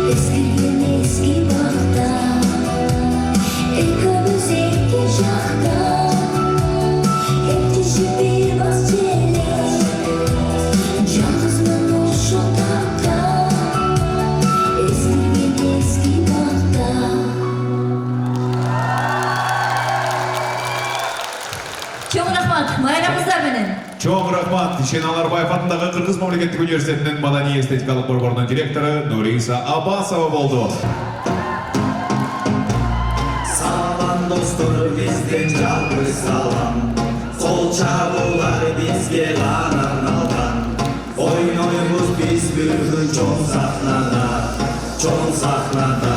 ескірген ескі бақта, екеуміз екі жақта, ертеші бір бас желек. Жалғызмын осы тапта, ескірген ескі бақта. Чоң рахмат, майра қыздар менен. Чоң рахмат. Шен Аларбаев атындағы Қырғыз мемлекеттік университетінің Madani эстетикалық борборунун директору Нуриса Аббасова болду. Салам достор, бизден жалғыз салам. Сол чабуулар бизге гана арналган. Ойнойбуз биз бүгүн чоң сахнада.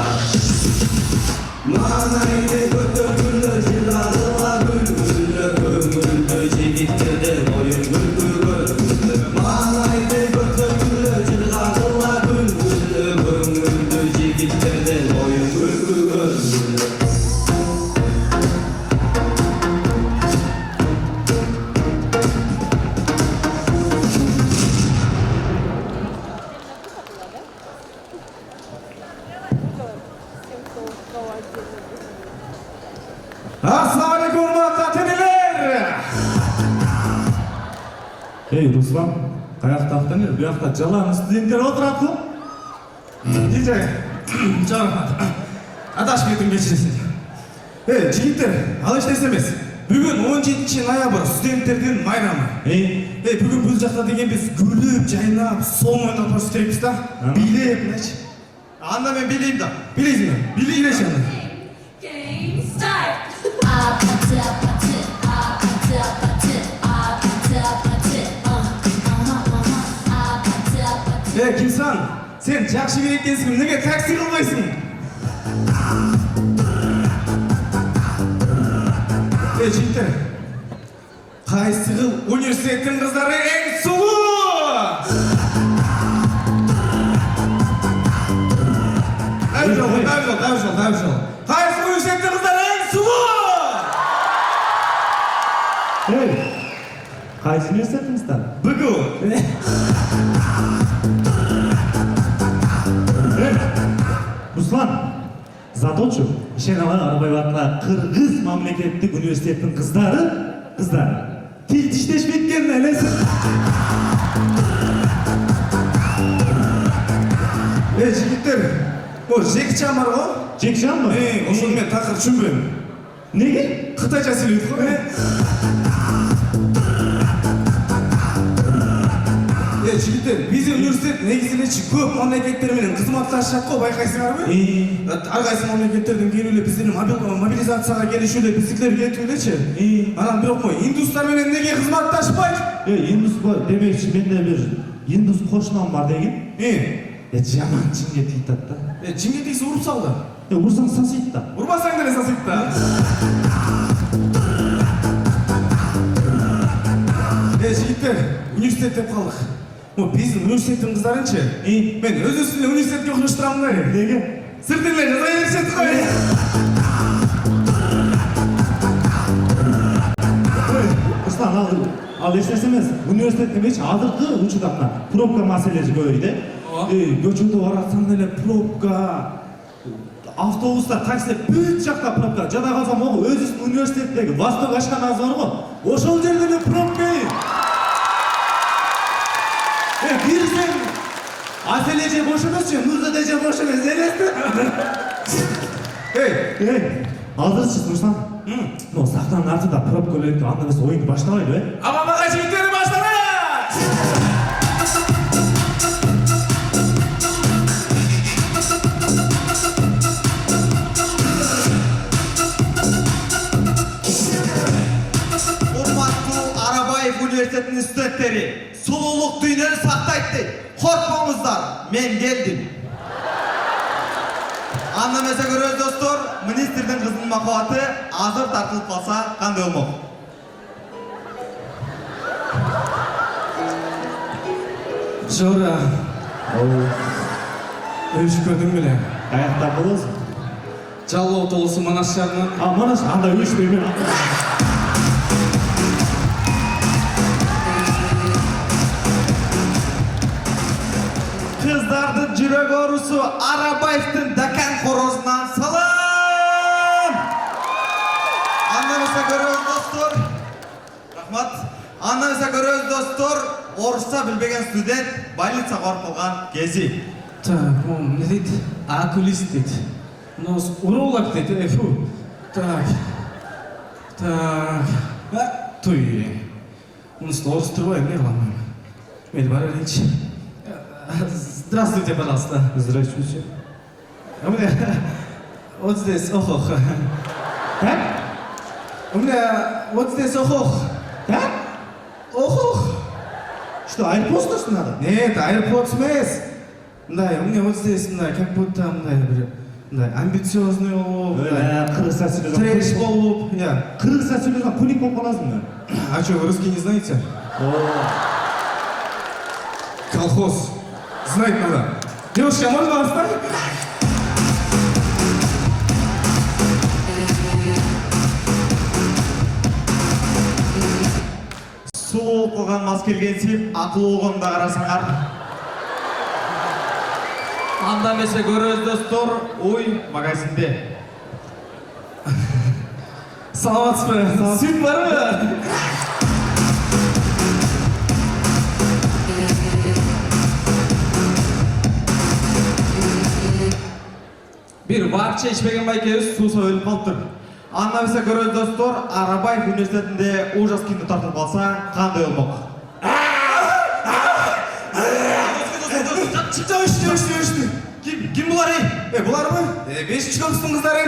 Манайды көтөргүлө жыраdılar бүлбүлө, көңүлдө жигиттерде оюн күлкүгө. Манайды көтөргүлө жыраdılar бүлбүлө, көңүлдө жигиттерде оюн күлкүгө. Ассалаумағалейкум, урматтуу ата-энелер. Эй, Руслан, каякта ата-энелер, буякта жалаң студенттер отурат го. Дижей, жарахмат. Адашып кетим, кечиресиз. Жигиттер, ал эч нерсе эмес. Бүгүн 17 ноябрь студенттердин майрамы. Бүгүн бул жакта деген биз күлүп, жайнап, сом ойноп барыш керекпиз да. Бийлеп, мыначы. Анда мен бийлейм да. Бийлейсиңби? Бийлейгилечи анда. Game start. Apatı, apatı, apatı, apatı, apatı, apatı. Apatı, apatı. Кимсан, сен жакшы кереккенсиң, эмнеге такси кылбайсың? Жигиттер, кайсы кыл университеттин кыздары эң сулуу? Дайжол. Кайсы университеттин кыздары эң сулуу? Кайсы университеттин кыздары? БГУ. Руслан, заточу, Шен Аларбаев атындағы Қырғыз мемлекеттік университеттің қыздары, тил тиштешпей кеткен элесин. Жигиттер, жекчан бар го? Жекчан ба? Ошону мен такыр түшүнбөйм. Неге? Кытайча сүйлөйт го. Жигиттер, биздин университет негизинечи көп мамлекеттер менен кызматташат го, байкайсыңарбы? Ар кайсы мамлекеттерден келип эле биздин мобилизацияга келишип эле биздикилер кетип элечи. Анан бирок индустар менен неге кызматташпайт? Индус демекчи, менде бир индус кошунам бар деген. Жаман жинге тийет да. Жинге тийсе уруп сал да. Урсаң сасыйт да. Урбасаң деле сасыйт да. Жигиттер, университет деп калдык. Биздин университеттин кыздарынчы, мен өзүбүздүн университетке окуштурамын да. Неге? Сырт эле жаза беришет го. Руслан, ал эч нерсе эмес. Университет эмес, азыркы учурда пробка маселеси көп эле. Көчөдө баратсаң эле пробка, автобустар, таксилер бүт жакта пробка. Жада калсам могу өзүбүздүн университеттеги Восток ашканасы бар го. Ошол жерде эле пробка. Бирсең, Аселе же бош эмес, Нурзада же бош эмес, элестип. Азырчы, Руслан. Сахнанын артында пробка өлөйт, анда эмес оюнду баштабайлы, Мага жигиттер башталат! Üniversitetinin stüdentleri sululuk düğünleri saktaydı. Korkmamızlar, men geldim. Anlamasa görüyoruz dostlar, ministerden kızının makavatı hazır tartılıp kalsa kandı olmak. Жора, өшкөдүң беле? Каякта болосуң? Жалоо толусу Манас шаарынан. Манас, анда өшпөйм. жүрек оорусу Арабаевдин Дакан корозунан салам. Андан эмесе көрөбүз достор. Рахмат. Андан эмесе көрөбүз достор. Орусча билбеген студент больницага барып калган кези. Так, он не дейт, окулист дейт. Нос уролог дейт, фу. Так. Туй. Унысы орыс тұрбай, не қыламын? Мен бара берейінші. Здравствуйте, пожалуйста. Здравствуйте. У меня вот здесь охох. Так? У меня вот здесь охох. Так? Охох. Что, AirPods надо? Нет, AirPods емес. Да, у меня вот здесь, да, как будто, да, амбициозный болуп, Кыргызча сүйлөгөн. трэш болуп, я. Кыргызча сүйлөгөн куник болуп каласыңбы? А что, вы русский не знаете? Колхоз. Знать надо. Девушка, можно вас оставить? Суу кылган мас келгенсип, акылуу болгонду карасаңар. Андан эмесе көрөбүз достор, уй магазинде. Саламатсызбы? Сүт барбы? Бир бакча ичпеген байкебиз суусу өлүп калыптыр. Андан эмесе көрөбүз достор, Арабаев университетинде ужас кино тартылып калса, кандай болмок? Өштү. Ким булар эй? Буларбы? 5-чи курстун кыздары.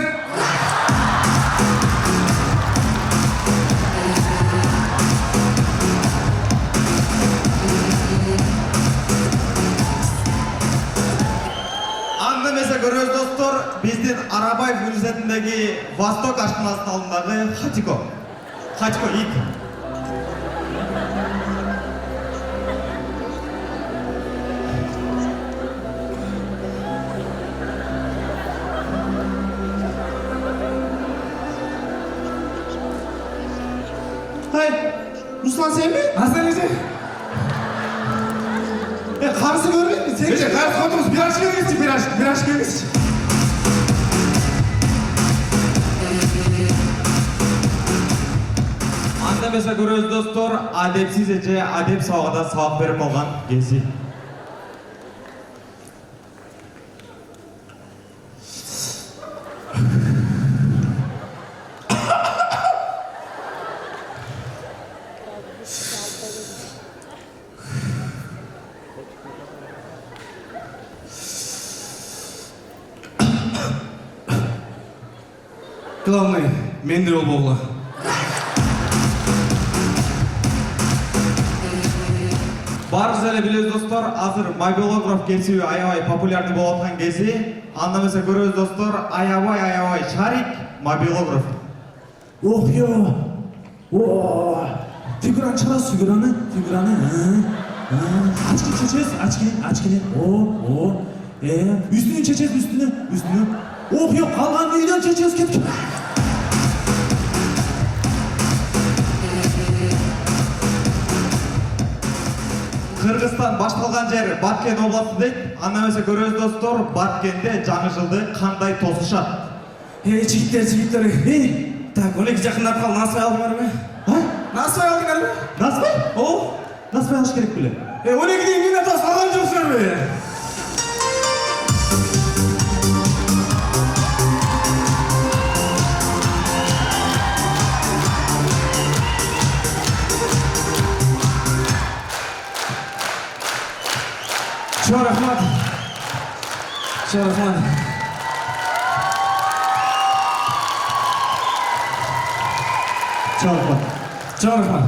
Андан эмесе көрөбүз достор, биздин Арабаев университетиндеги Восток ашканасынын алдындагы Хатико. Хатико ит. Ruslan sen mi? Aslan ece. Karısı görmedin mi? Sen Ece, karşı koydunuz. Bir aşk gelmişsin, bir aşk gelmişsin. Анда эмесе көрөбүз достор, адепсиз эже адеп сабагында сабак берип калган кези. Главный, менде бол болғыла. Барыбыз эле билебиз достор, азыр мобилограф кесиби аябай популярный болуп аткан кези. Анда эмесе көрөбүз достор, аябай шарик мобилограф. Ох yo. Oo. Figüran çalas figüranı. Açki çeçez, açki. Oo. Üstünü çeçez, üstünü. Oh yok, kalgan neyden çeçez ketki. Кыргызстан башталган жер Баткен областы дейт. Анда эмесе көрөбүз достор, Баткенде жаңы жылды кандай тосушат? Жигиттер. Так, олеки жакындап кал, насыбай алдыңар ме? Насыбай алдыңар ме? Насыбай? О, Насыбай алыш керек беле? олеки дейін мен атасы алған жоқсыңар ме? Чоң рахмат.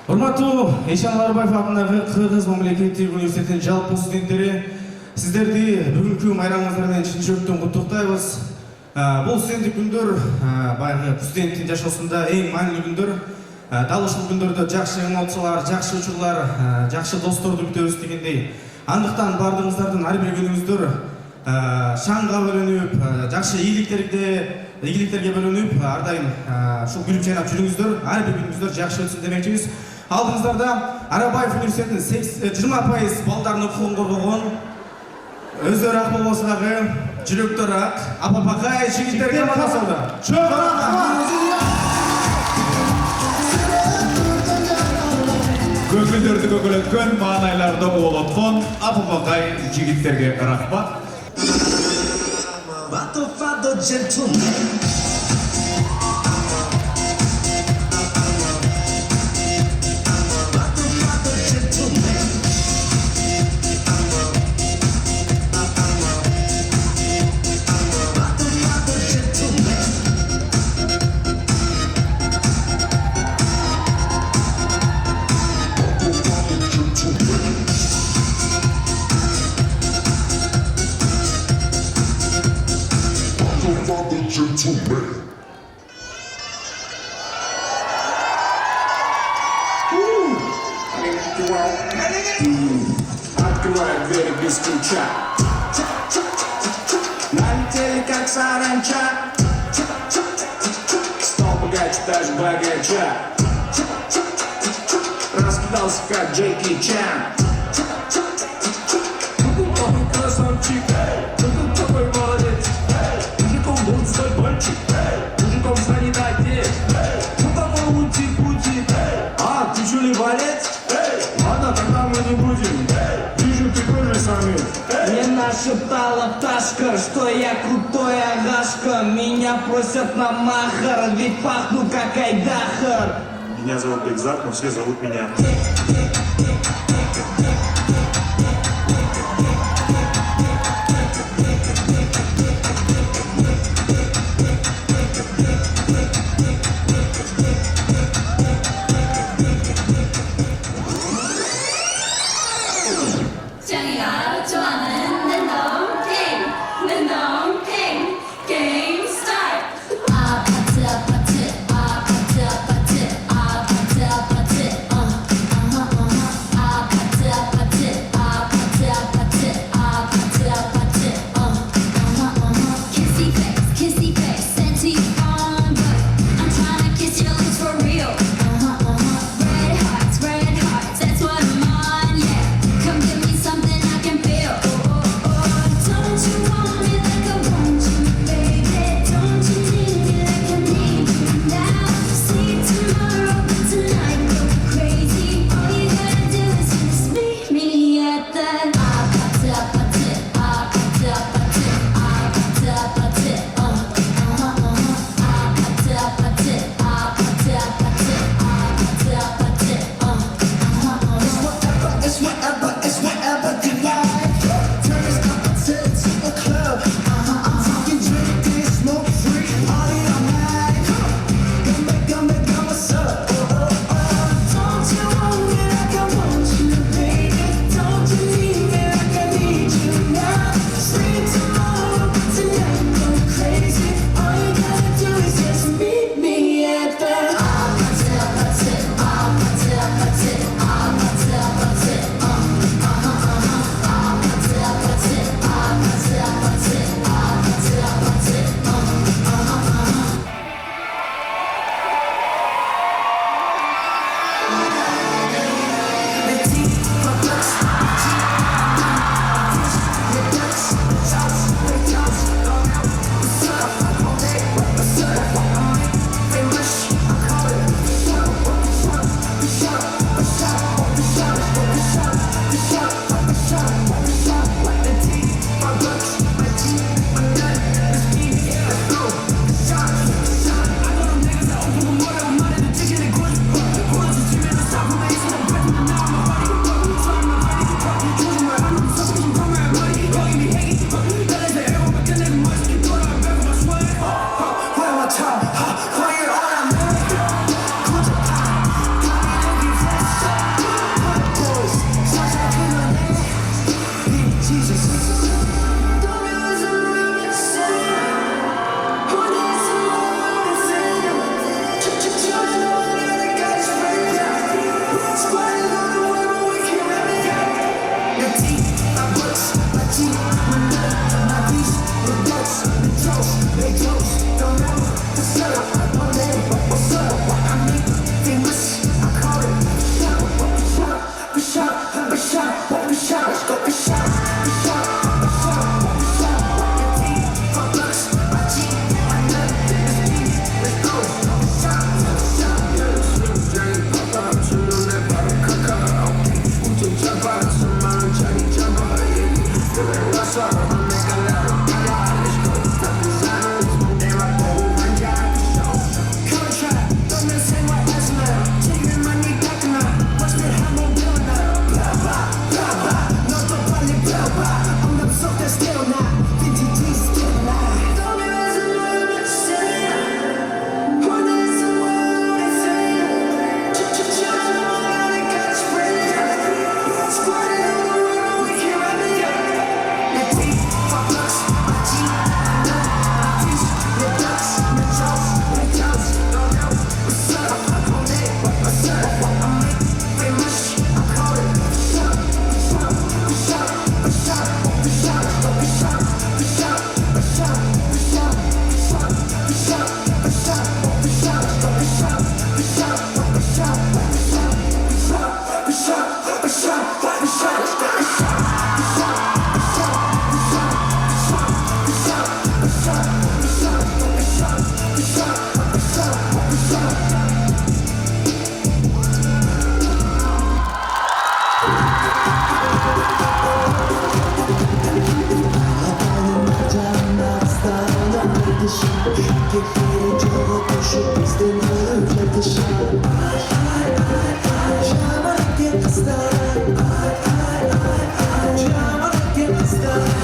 Урматтуу Эшен Арбаев атындагы Кыргыз мамлекеттик университетинин жалпы студенттери, сиздерди бүгүнкү майрамыңыздар менен чын жүрөктөн куттуктайбыз. Бул студенттик күндөр баягы студенттин жашоосунда эң маанилүү күндөр. Дал ушул күндөрдө жакшы эмоциялар, жакшы учурлар, жакшы досторду күтөбүз дегендей. Андыктан бардыгыңыздардын ар бир күнүңүздөр шаңга бөлөнүп, жакшы ийгиликтерге бөлөнүп, ар дайым ушул күлүп жайнап жүрүңүздөр, ар бир күнүңүздөр жакшы өтсүн демекчибиз. Алдыңыздарда Арабаев университетинин 20% балдардын укугун коргогон Өздері ақ болбосун дагы жүрөктөр ак апапакай жигиттер командасы алды. Çok rahmat. Көңілдерді көгілеткен маңайларды олатқан апапақай жігіттерге рахмат. Fado, fado, gentleman. Fado, fado, gentleman. Fado, fado, gentleman. Открывает двери без ключа. Налетели как саранча. Стал богаче даже богача. Раскидался как Джеки Чан. Какой красавчик, какой молодец. Мужиком будет свой мальчик, мужиком станет отец. Ну какой ути-пути, а ты что ли борец? Ладно, тогда мы не будем. Вижу, ты тоже самец. Мне нашептала пташка, что я крутой агашка. Меня просят на махар, ведь пахну как айдахар. Меня зовут Бекзат, но все зовут меня. 짱이가 좋아하는 랜덤 게임 스타트. 아파트 아파트 아파트 아파트 아파트 아파트 아파트 아파트 아파트 아파트 아파트 아파트 kissy face sent to your phone book. I'm tryna kiss your lips for real. Red hearts, that's what I'm on, yeah. Come give me something I can feel. Don't you want me like I want you, baby? Don't you need me like I need you now? See tomorrow, but tonight go crazy. All you gotta do is just meet me at the apate, apate, apate, apate, apate, apate, apate, It's whatever you like. Turn this up to a club. I'm talking drink, this smoke free, party all night. Come back, what's up? Don't you want me like I want you, baby? Don't you need me like I need you now? Sleep tomorrow, but tonight go crazy. All you gotta do is just meet me at the apate, apate, apate, apate, apate, apate. Shot, let's go, shot.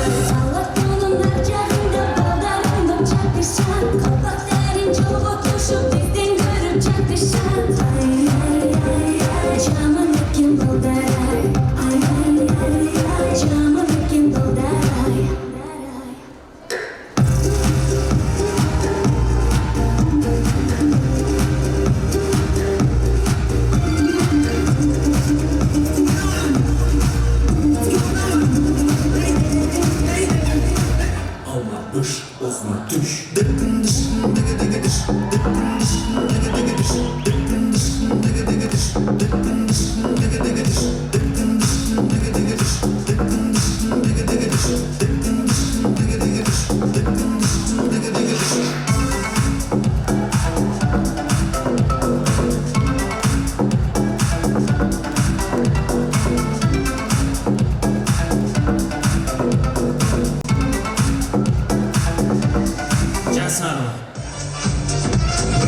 Allah'ın harcağında baldarında çakışan Kalpakların çoğu koşup bizden görüp çakışan Ay ay ay ay camın ekim baldaray Ay ay ay ay camın ekim baldaray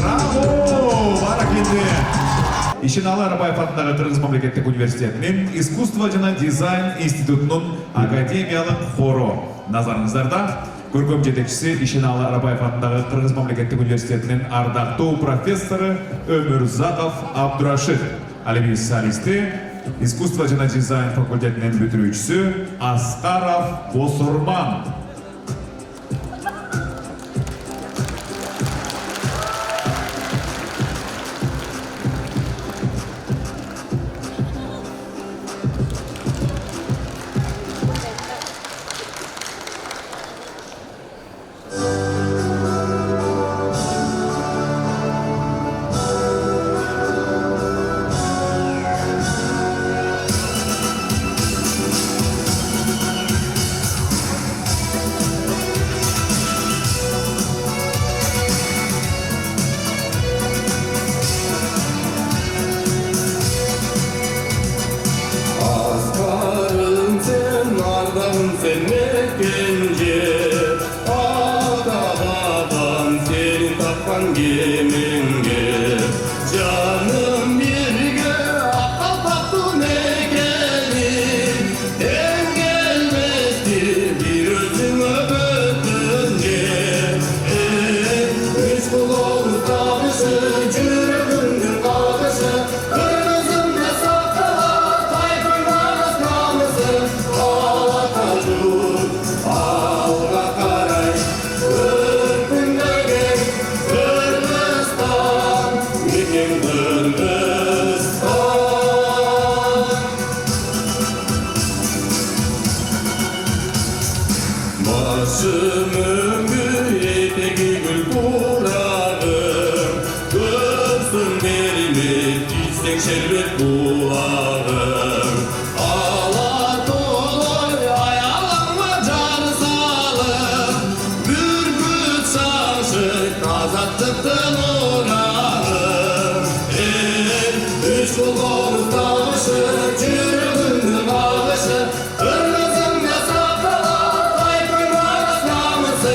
Браво! Баракелде! Ишеналы Арабаев атындагы Кыргыз мамлекеттик университетинин искусство жана дизайн институтунун академиялык хору. Назарыңыздарда көркөм жетекчиси Ишеналы Арабаев атындагы Кыргыз мамлекеттик университетинин ардактуу профессору Өмүрзаков Абдурашид. Ал эми солисти искусство жана дизайн факультетинин бүтүрүүчүсү Аскаров Босурман. Askarım sen, ardağım sen mekence Ata baban senin tapkan gemenge Canım birge akal taktın egenin En gelmezdi bir özüme öpünce Üç kulağımız dağışı, cürümündün kalkışı Kırmızımda sakla, tayfırmaz namısı Ağlatacur, ağla karay Kırpındagın Kırgızstan Mekin Kırgızstan Başım ömrü eteği gül kurarım Kırsın belimi çizsek şerbet kulağım Ağla dolay ayalanma canı sağlık Bürküt şaşık azatlıktan uğrarım Üç kulağımız dağışı çürümünün ağışı Kırmızım ya sakala tayfırmaz namısı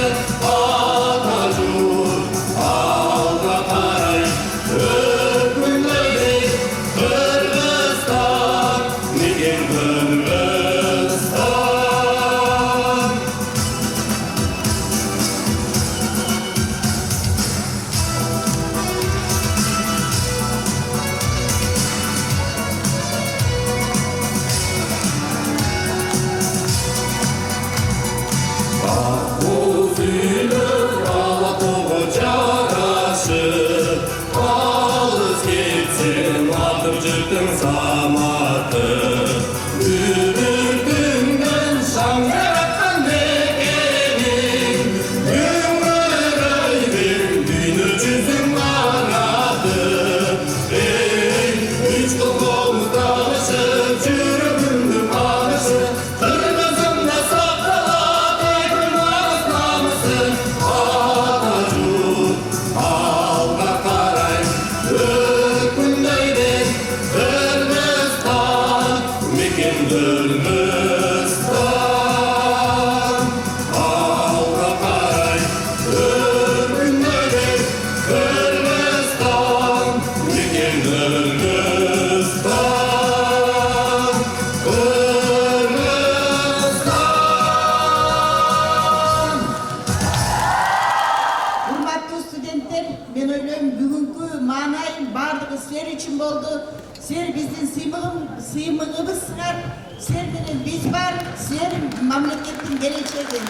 сыймыгыбыз сыңар, сен менен биз бар, сен мамлекеттин келечеги.